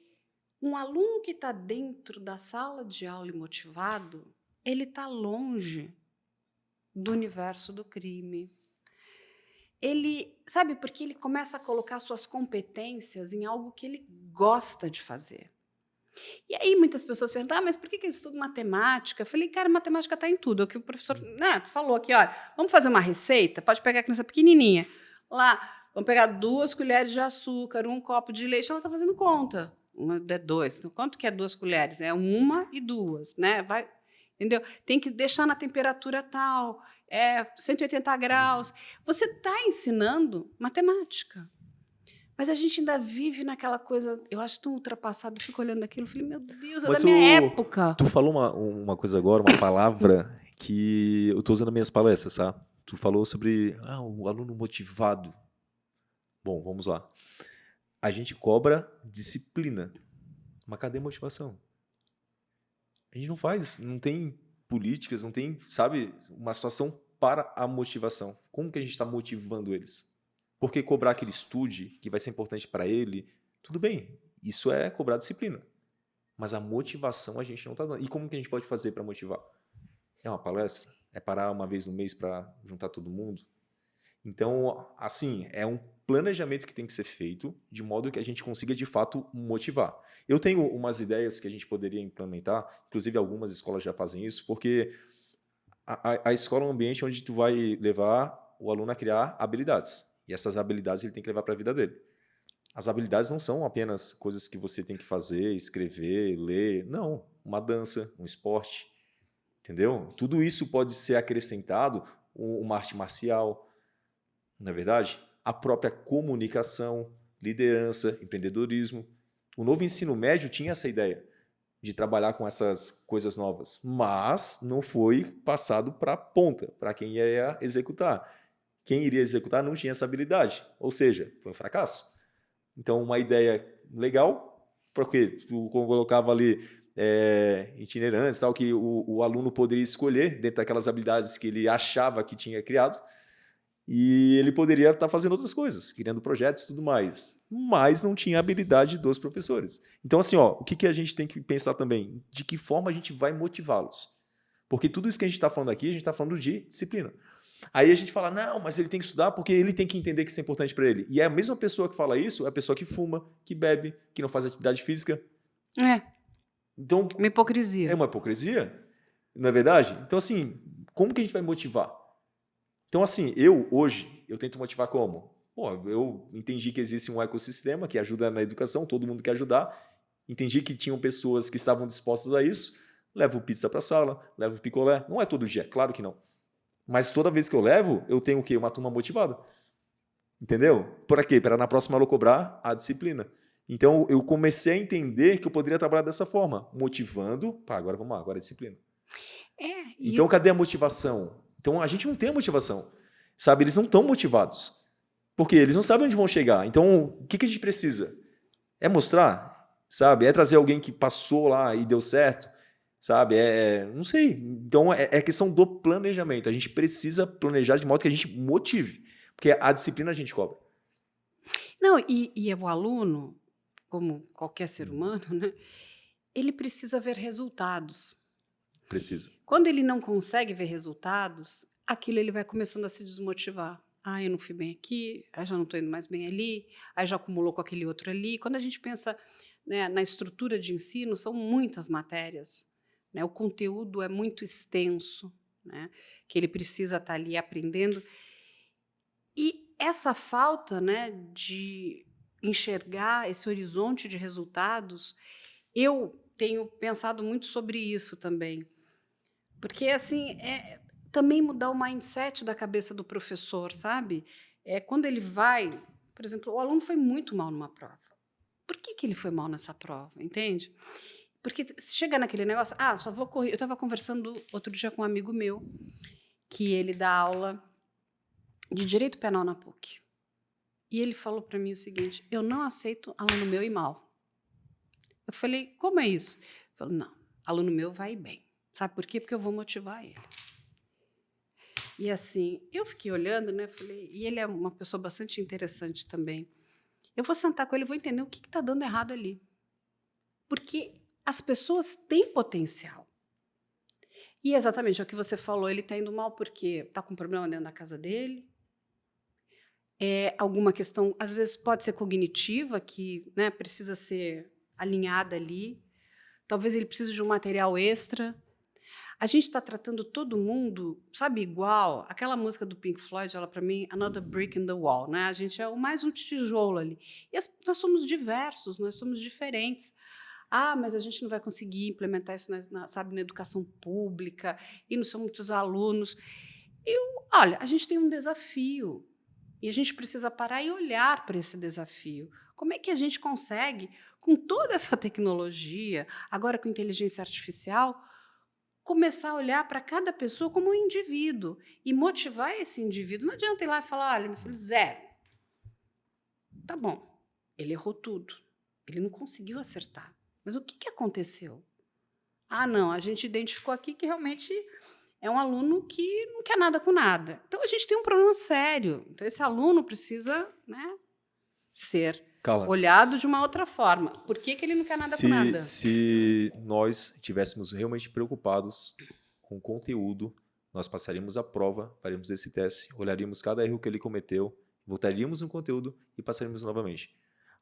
um aluno que está dentro da sala de aula e motivado, ele está longe do universo do crime. Ele, sabe, porque ele começa a colocar suas competências em algo que ele gosta de fazer. E aí muitas pessoas perguntam, mas por que eu estudo matemática? Eu falei, cara, matemática está em tudo. É o que o professor falou aqui, olha, vamos fazer uma receita? Pode pegar a criança pequenininha. Lá, vamos pegar 2 colheres de açúcar, 1 copo de leite, ela está fazendo conta. 2. Quanto que é 2 colheres? É 1 e 2, né? Vai, entendeu? Tem que deixar na temperatura tal, 180 graus. Você está ensinando matemática. Mas a gente ainda vive naquela coisa, eu acho tão ultrapassado, eu fico olhando aquilo e falei, meu Deus, é da minha época. Tu falou uma coisa agora, uma palavra que eu estou usando nas minhas palestras, tá? Tu falou sobre o aluno motivado. Bom, vamos lá. A gente cobra disciplina, mas cadê motivação? A gente não faz, não tem políticas, não tem, sabe, uma situação para a motivação. Como que a gente está motivando eles? Porque cobrar que ele estude, que vai ser importante para ele, tudo bem, isso é cobrar disciplina. Mas a motivação a gente não está dando. E como que a gente pode fazer para motivar? É uma palestra? É parar uma vez no mês para juntar todo mundo? Então, assim, é um planejamento que tem que ser feito de modo que a gente consiga, de fato, motivar. Eu tenho umas ideias que a gente poderia implementar, inclusive algumas escolas já fazem isso, porque a escola é um ambiente onde tu vai levar o aluno a criar habilidades. E essas habilidades ele tem que levar para a vida dele. As habilidades não são apenas coisas que você tem que fazer, escrever, ler. Não, uma dança, um esporte, entendeu? Tudo isso pode ser acrescentado, uma arte marcial, não é verdade? A própria comunicação, liderança, empreendedorismo. O novo ensino médio tinha essa ideia de trabalhar com essas coisas novas, mas não foi passado para a ponta, para quem ia executar. Quem iria executar não tinha essa habilidade, ou seja, foi um fracasso. Então, uma ideia legal, porque tu colocava ali itinerantes, tal, que o aluno poderia escolher dentro daquelas habilidades que ele achava que tinha criado, e ele poderia estar fazendo outras coisas, criando projetos e tudo mais, mas não tinha a habilidade dos professores. Então, assim, o que a gente tem que pensar também? De que forma a gente vai motivá-los? Porque tudo isso que a gente está falando aqui, a gente está falando de disciplina. Aí a gente fala, não, mas ele tem que estudar porque ele tem que entender que isso é importante para ele. E é a mesma pessoa que fala isso, é a pessoa que fuma, que bebe, que não faz atividade física. Então, uma hipocrisia. É uma hipocrisia, não é verdade? Então, assim, como que a gente vai motivar? Então, assim, hoje, eu tento motivar como? Eu entendi que existe um ecossistema que ajuda na educação, todo mundo quer ajudar. Entendi que tinham pessoas que estavam dispostas a isso. Levo pizza para a sala, levo picolé. Não é todo dia, claro que não. Mas toda vez que eu levo, eu tenho o quê? Uma turma motivada. Entendeu? Por quê? Para na próxima aula eu cobrar a disciplina. Então, eu comecei a entender que eu poderia trabalhar dessa forma, motivando. Agora vamos lá, agora é disciplina. Então, cadê a motivação? Então, a gente não tem a motivação. Sabe? Eles não estão motivados. Porque eles não sabem onde vão chegar. Então, o que a gente precisa? É mostrar, sabe? É trazer alguém que passou lá e deu certo. Sabe? Não sei. Então, é questão do planejamento. A gente precisa planejar de modo que a gente motive. Porque a disciplina a gente cobra. Não, e o aluno, como qualquer ser humano, né, ele precisa ver resultados. Precisa. Quando ele não consegue ver resultados, aquilo ele vai começando a se desmotivar. Ah, eu não fui bem aqui, aí já não estou indo mais bem ali, aí já acumulou com aquele outro ali. Quando a gente pensa, né, na estrutura de ensino, são muitas matérias, né, o conteúdo é muito extenso, né, que ele precisa estar ali aprendendo. E essa falta, né, de enxergar esse horizonte de resultados, eu tenho pensado muito sobre isso também. Porque, assim, também mudar o mindset da cabeça do professor, sabe? Quando ele vai, por exemplo, o aluno foi muito mal numa prova. Por que ele foi mal nessa prova, entende? Porque se chega naquele negócio, só vou correr. Eu estava conversando outro dia com um amigo meu, que ele dá aula de direito penal na PUC. E ele falou para mim o seguinte: eu não aceito aluno meu ir mal. Eu falei: como é isso? Ele falou: não, aluno meu vai bem. Sabe por quê? Porque eu vou motivar ele. E assim, eu fiquei olhando, né? Falei, e ele é uma pessoa bastante interessante também. Eu vou sentar com ele e vou entender o que está dando errado ali. Porque as pessoas têm potencial. E exatamente é o que você falou, ele está indo mal porque está com um problema dentro da casa dele. Alguma questão, às vezes pode ser cognitiva, que, né, precisa ser alinhada ali. Talvez ele precise de um material extra. A gente está tratando todo mundo, sabe, igual. Aquela música do Pink Floyd, ela, para mim, Another Brick in the Wall, né? A gente é mais um tijolo ali. E nós somos diversos, nós somos diferentes. Mas a gente não vai conseguir implementar isso, sabe, na educação pública, e não são muitos alunos. Olha, a gente tem um desafio, e a gente precisa parar e olhar para esse desafio. Como é que a gente consegue, com toda essa tecnologia, agora com inteligência artificial, começar a olhar para cada pessoa como um indivíduo e motivar esse indivíduo? Não adianta ir lá e falar: olha, meu filho, 0. Tá bom, ele errou tudo, ele não conseguiu acertar. Mas o que aconteceu? Não, a gente identificou aqui que realmente é um aluno que não quer nada com nada. Então, a gente tem um problema sério. Então, esse aluno precisa, né, ser Carla, olhado de uma outra forma. Por que ele não quer nada com nada? Se nós estivéssemos realmente preocupados com o conteúdo, nós passaríamos a prova, faríamos esse teste, olharíamos cada erro que ele cometeu, voltaríamos no conteúdo e passaríamos novamente.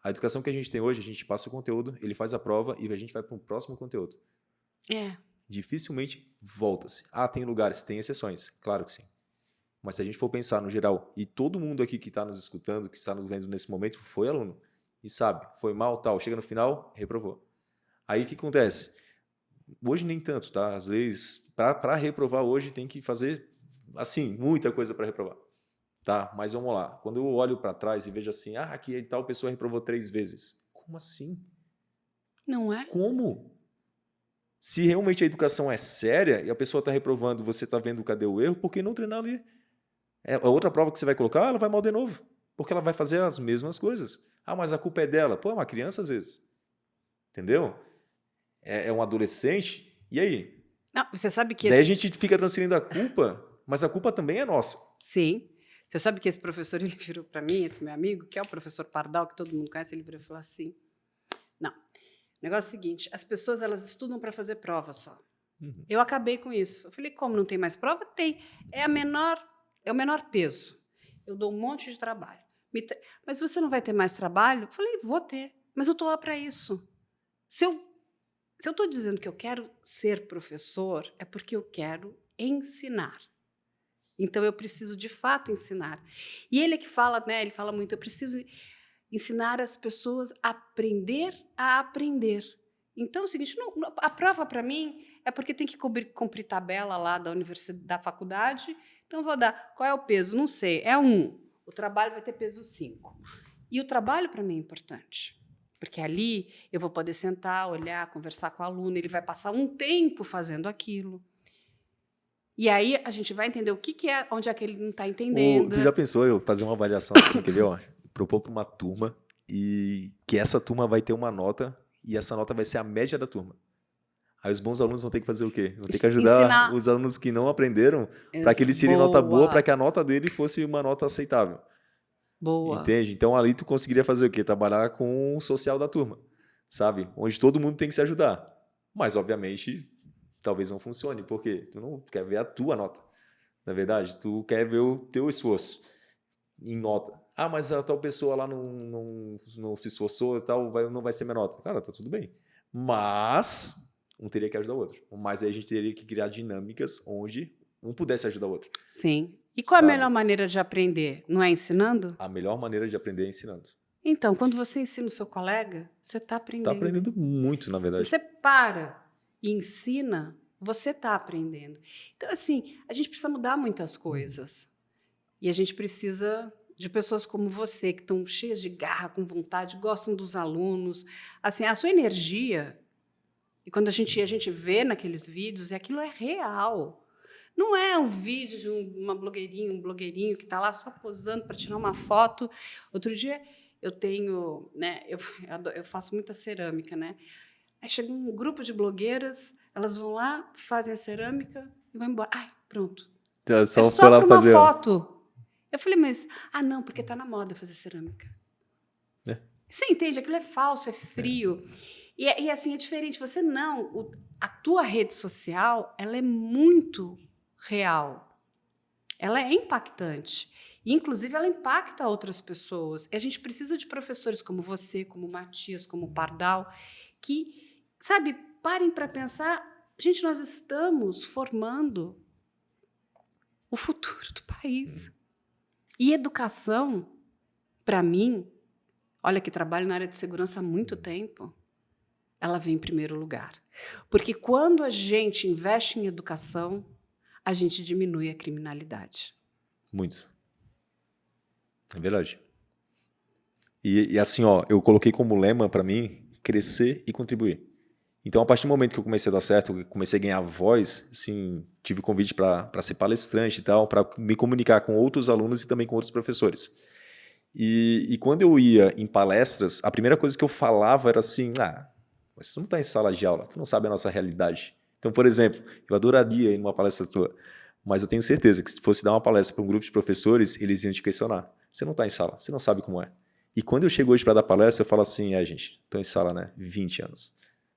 A educação que a gente tem hoje, a gente passa o conteúdo, ele faz a prova e a gente vai para o próximo conteúdo. Dificilmente volta-se. Tem lugares, tem exceções, claro que sim. Mas se a gente for pensar no geral, e todo mundo aqui que está nos escutando, que está nos vendo nesse momento, foi aluno. E sabe, foi mal, tal, chega no final, reprovou. Aí o que acontece? Hoje nem tanto, tá? Às vezes, para reprovar hoje tem que fazer, assim, muita coisa para reprovar. Tá? Mas vamos lá. Quando eu olho para trás e vejo assim, aqui tal pessoa reprovou 3 vezes. Como assim? Não é? Como? Se realmente a educação é séria e a pessoa está reprovando, você está vendo cadê o erro, por que não treinar ali? A outra prova que você vai colocar, ela vai mal de novo. Porque ela vai fazer as mesmas coisas. Mas a culpa é dela. Pô, é uma criança às vezes. Entendeu? É um adolescente. E aí? Não, você sabe que Daí a gente fica transferindo a culpa, mas a culpa também é nossa. Sim. Você sabe que esse professor, ele virou para mim, esse meu amigo, que é o professor Pardal, que todo mundo conhece, ele virou e falou assim: não, o negócio é o seguinte, as pessoas, elas estudam para fazer prova só. Uhum. Eu acabei com isso. Eu falei: como não tem mais prova? Tem. É o menor peso. Eu dou um monte de trabalho. Mas você não vai ter mais trabalho? Eu falei: vou ter, mas eu estou lá para isso. Se eu estou dizendo que eu quero ser professor, é porque eu quero ensinar. Então, eu preciso, de fato, ensinar. E ele é que fala, né? Ele fala muito: eu preciso ensinar as pessoas a aprender. Então, é o seguinte, a prova, para mim, é porque tem que cumprir tabela lá da universidade, da faculdade. Então, eu vou dar. Qual é o peso? Não sei. É 1. O trabalho vai ter peso 5. E o trabalho, para mim, é importante. Porque ali eu vou poder sentar, olhar, conversar com o aluno, ele vai passar um tempo fazendo aquilo. E aí a gente vai entender o que é, onde é que ele não está entendendo. Você já pensou eu fazer uma avaliação assim, quer ver? Propor para uma turma e que essa turma vai ter uma nota e essa nota vai ser a média da turma. Aí os bons alunos vão ter que fazer o quê? Vão ter que ajudar Ensinar. Os alunos que não aprenderam para que eles tirem nota boa, para que a nota dele fosse uma nota aceitável. Boa. Entende? Então ali tu conseguiria fazer o quê? Trabalhar com o social da turma, sabe? Onde todo mundo tem que se ajudar. Mas, obviamente, talvez não funcione, porque tu não quer ver a tua nota, na verdade, tu quer ver o teu esforço em nota. Ah, mas a tal pessoa lá não se esforçou e tal, não vai ser minha nota. Cara, tá tudo bem. Mas um teria que ajudar o outro. Mas aí a gente teria que criar dinâmicas onde um pudesse ajudar o outro, Sim. E qual a sabe? melhor maneira de aprender? Não é ensinando? A melhor maneira de aprender é ensinando. Então, quando você ensina o seu colega, você está Tá aprendendo. aprendendo muito, na verdade. Você para e ensina, você está aprendendo. Então, assim, a gente precisa mudar muitas coisas. E a gente precisa de pessoas como você, que estão cheias de garra, com vontade, gostam dos alunos. Assim, a sua energia, e quando a gente vê naqueles vídeos, e aquilo é real. Não é um vídeo de uma blogueirinha, um blogueirinho que está lá só posando para tirar uma foto. Outro dia eu tenho, né, eu faço muita cerâmica, né? Aí chega um grupo de blogueiras, elas vão lá, fazem a cerâmica e vão embora. Ai, pronto. Então, É só foi só lá para uma fazer. Ó. foto. Eu falei, mas... Ah, não, porque está na moda fazer cerâmica. É. Você entende? Aquilo é falso, é frio. E assim, é diferente. Você não... A tua rede social, ela é muito real. Ela é impactante. E, inclusive, ela impacta outras pessoas. E a gente precisa de professores como você, como o Matias, como o Pardal, que, sabe, parem para pensar, gente, nós estamos formando o futuro do país. E educação, para mim, olha que trabalho na área de segurança há muito tempo, ela vem em primeiro lugar. Porque quando a gente investe em educação, a gente diminui a criminalidade. Muito. É verdade. E assim, ó, eu coloquei como lema para mim crescer e contribuir. Então, a partir do momento que eu comecei a dar certo, eu comecei a ganhar voz, assim, tive convite para ser palestrante e tal, para me comunicar com outros alunos e também com outros professores. E quando eu ia em palestras, a primeira coisa que eu falava era assim, mas tu não está em sala de aula, tu não sabe a nossa realidade. Então, por exemplo, eu adoraria ir numa palestra tua, mas eu tenho certeza que se fosse dar uma palestra para um grupo de professores, eles iam te questionar. Você não está em sala, você não sabe como é. E quando eu chego hoje para dar palestra, eu falo assim, gente, estou em sala, né? 20 anos.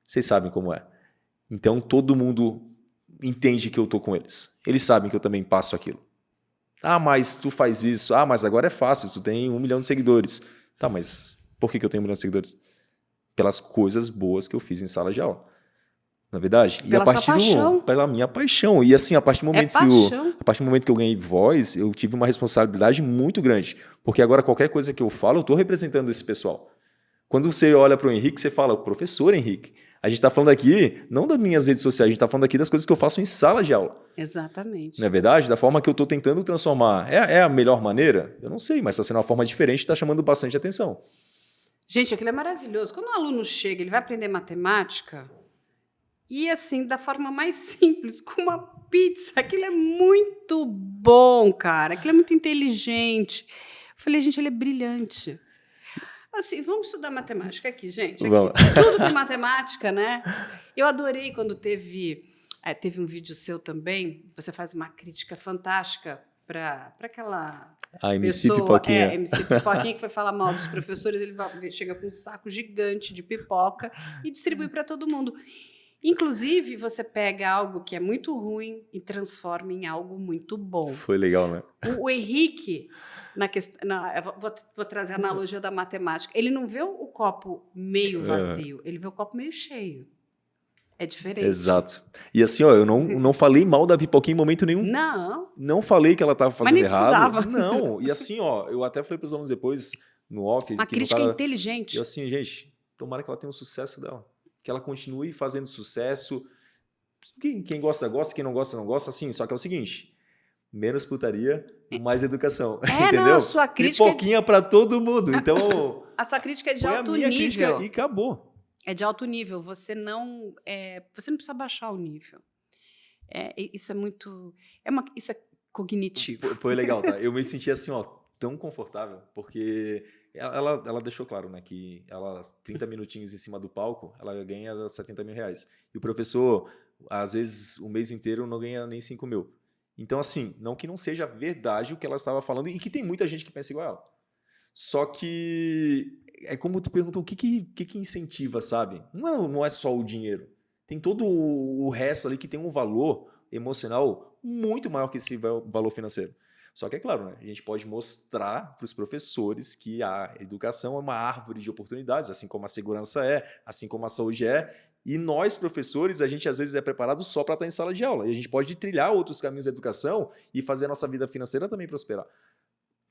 Vocês sabem como é. Então, todo mundo entende que eu estou com eles. Eles sabem que eu também passo aquilo. Ah, mas tu faz isso. Ah, mas agora é fácil, tu tem 1 milhão de seguidores. Tá, mas por que eu tenho 1 milhão de seguidores? Pelas coisas boas que eu fiz em sala de aula. Na verdade? E Pela sua paixão. pela minha paixão. E assim, a partir do momento, paixão. a partir do momento que eu ganhei voz, eu tive uma responsabilidade muito grande. Porque agora qualquer coisa que eu falo, eu estou representando esse pessoal. Quando você olha para o Henrique, você fala, professor Henrique. A gente está falando aqui, não das minhas redes sociais, a gente está falando aqui das coisas que eu faço em sala de aula. Exatamente. Não é verdade? Da forma que eu estou tentando transformar. É a melhor maneira? Eu não sei, mas está sendo uma forma diferente e está chamando bastante atenção. Gente, aquilo é maravilhoso. Quando um aluno chega, ele vai aprender matemática e, assim, da forma mais simples, com uma pizza. Aquilo é muito bom, cara. Aquilo é muito inteligente. Eu falei, gente, ele é brilhante. Assim, vamos estudar matemática aqui, gente. Aqui, tudo com matemática, né? Eu adorei quando teve um vídeo seu também. Você faz uma crítica fantástica para aquela A MC pessoa, Pipoquinha. MC Pipoquinha, que foi falar mal dos professores. Ele chega com um saco gigante de pipoca e distribui para todo mundo. Inclusive, você pega algo que é muito ruim e transforma em algo muito bom. Foi legal, né? O Henrique, vou trazer a analogia da matemática, ele não vê o copo meio vazio, ele vê o copo meio cheio. É diferente. Exato. E assim, ó, eu não falei mal da Pipoquinha em momento nenhum. Não. Não falei que ela estava fazendo errado. Precisava. Não. E assim, ó, eu até falei para os alunos depois, no off... Uma crítica inteligente. Eu assim, gente, tomara que ela tenha o sucesso dela. Que ela continue fazendo sucesso. Quem gosta, gosta. Quem não gosta, não gosta. Assim, só que é o seguinte, menos putaria, mais educação. Entendeu? Não, a sua crítica... Pipoquinha para todo mundo. Então... A sua crítica é de foi alto a minha nível. Crítica e acabou. É de alto nível. Você não precisa baixar o nível. Isso é muito... Isso é cognitivo. Foi legal, tá? Eu me senti assim, ó, tão confortável, porque ela deixou claro, né, que ela, 30 minutinhos em cima do palco, ela ganha 70 mil reais. E o professor, às vezes, o mês inteiro não ganha nem 5 mil. Então, assim, não que não seja verdade o que ela estava falando e que tem muita gente que pensa igual a ela. Só que é como tu perguntou, o que incentiva, sabe? Não é só o dinheiro. Tem todo o resto ali que tem um valor emocional muito maior que esse valor financeiro. Só que é claro, né? A gente pode mostrar para os professores que a educação é uma árvore de oportunidades, assim como a segurança é, assim como a saúde é. E nós, professores, a gente às vezes é preparado só para estar em sala de aula. E a gente pode trilhar outros caminhos da educação e fazer a nossa vida financeira também prosperar.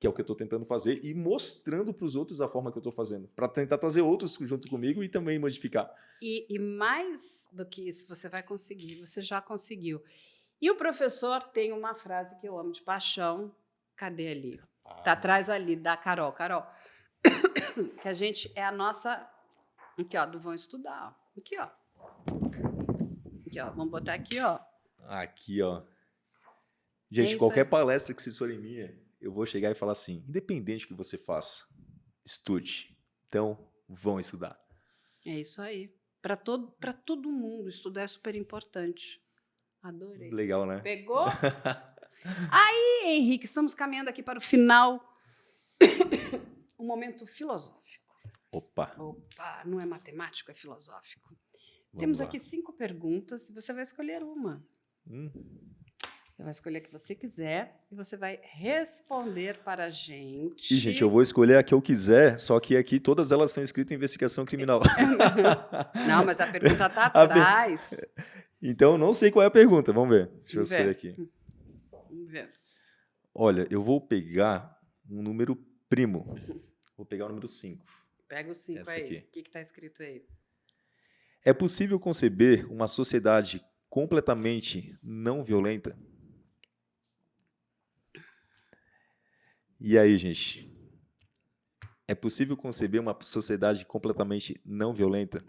Que é o que eu estou tentando fazer e mostrando para os outros a forma que eu estou fazendo, para tentar trazer outros junto comigo e também modificar. E mais do que isso, você vai conseguir, você já conseguiu. E o professor tem uma frase que eu amo de paixão. Cadê ali? Tá atrás ali, da Carol. Carol, que a gente é a nossa... Aqui, ó, do Vão Estudar. Ó. Aqui, ó. Aqui, ó. Vamos botar aqui, ó. Aqui, ó. É Gente, isso qualquer aí. palestra que vocês forem minha, eu vou chegar e falar assim, independente do que você faça, estude. Então, vão estudar. É isso aí. Para todo mundo, estudar é super importante. Adorei. Legal, né? Pegou? Aí, Henrique, estamos caminhando aqui para o final. Um momento filosófico. Opa, Opa, não é matemático, é filosófico. vamos Temos lá. aqui 5 perguntas e você vai escolher uma. Você vai escolher a que você quiser e você vai responder para a gente. E, gente, eu vou escolher a que eu quiser, só que aqui todas elas são escritas em investigação criminal. Não, mas a pergunta está A per- atrás. Então, não sei qual é a pergunta. Vamos ver. Deixa eu Vamos ver. escolher aqui. Vamos ver. Olha, eu vou pegar um número primo. Vou pegar o número 5. Pega o 5 Essa aí. aqui. O que está escrito aí? É possível conceber uma sociedade completamente não violenta? E aí, gente? É possível conceber uma sociedade completamente não violenta?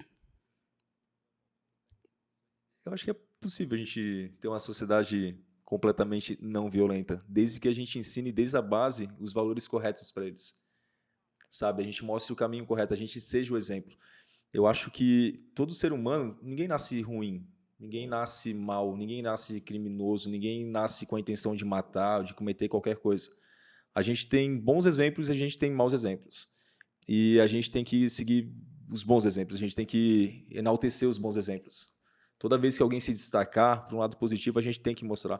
Eu acho que é possível a gente ter uma sociedade completamente não violenta, desde que a gente ensine desde a base os valores corretos para eles. Sabe? A gente mostre o caminho correto, a gente seja o exemplo. Eu acho que todo ser humano, ninguém nasce ruim, ninguém nasce mal, ninguém nasce criminoso, ninguém nasce com a intenção de matar ou de cometer qualquer coisa. A gente tem bons exemplos e a gente tem maus exemplos. E a gente tem que seguir os bons exemplos, a gente tem que enaltecer os bons exemplos. Toda vez que alguém se destacar para um lado positivo, a gente tem que mostrar.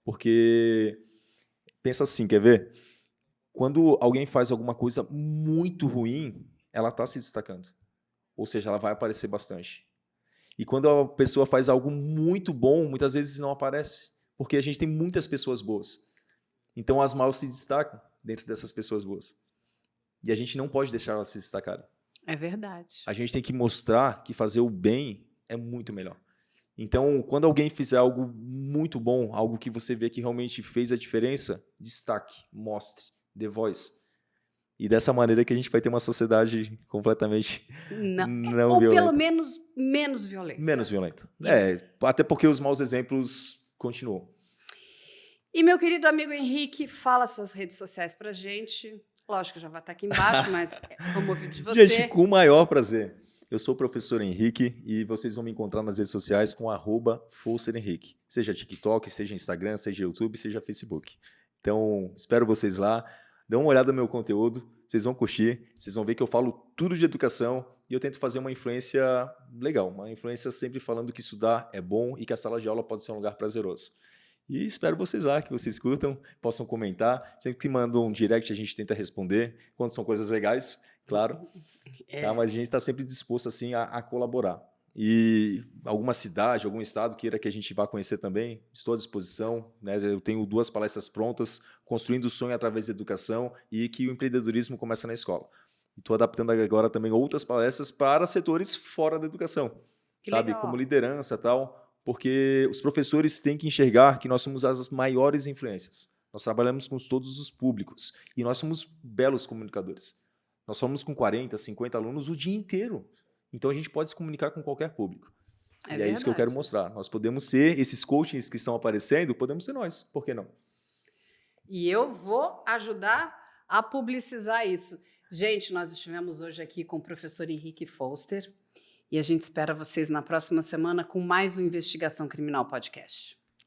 Porque, pensa assim, quer ver? Quando alguém faz alguma coisa muito ruim, ela está se destacando. Ou seja, ela vai aparecer bastante. E quando a pessoa faz algo muito bom, muitas vezes não aparece. Porque a gente tem muitas pessoas boas. Então as maus se destacam dentro dessas pessoas boas. E a gente não pode deixar elas se destacarem. É verdade. A gente tem que mostrar que fazer o bem é muito melhor. Então, quando alguém fizer algo muito bom, algo que você vê que realmente fez a diferença, destaque, mostre, dê voz. E dessa maneira que a gente vai ter uma sociedade completamente não Ou violenta. pelo menos menos violenta. Menos violenta. Até porque os maus exemplos continuam. E meu querido amigo Henrique, fala suas redes sociais pra gente. Lógico que já vai estar aqui embaixo, mas vamos ouvir de você. Gente, com o maior prazer. Eu sou o professor Henrique e vocês vão me encontrar nas redes sociais com @FolserHenrique. Seja TikTok, seja Instagram, seja YouTube, seja Facebook. Então, espero vocês lá. Dão uma olhada no meu conteúdo, vocês vão curtir, vocês vão ver que eu falo tudo de educação e eu tento fazer uma influência legal, uma influência sempre falando que estudar é bom e que a sala de aula pode ser um lugar prazeroso. E espero vocês lá, que vocês curtam, possam comentar. Sempre que mandam um direct, a gente tenta responder, quando são coisas legais, claro. Tá? Mas a gente está sempre disposto assim, a colaborar. E alguma cidade, algum estado queira que a gente vá conhecer também, estou à disposição. Né? Eu tenho 2 palestras prontas, construindo o sonho através da educação e que o empreendedorismo começa na escola. Estou adaptando agora também outras palestras para setores fora da educação, Que sabe? legal. Como liderança e tal, porque os professores têm que enxergar que nós somos as maiores influências. Nós trabalhamos com todos os públicos e nós somos belos comunicadores. Nós falamos com 40, 50 alunos o dia inteiro. Então, a gente pode se comunicar com qualquer público. É e é isso que eu quero verdade. mostrar. Nós podemos ser, esses coachings que estão aparecendo, podemos ser nós. Por que não? E eu vou ajudar a publicizar isso. Gente, nós estivemos hoje aqui com o professor Henrique Foster e a gente espera vocês na próxima semana com mais um Investigação Criminal Podcast.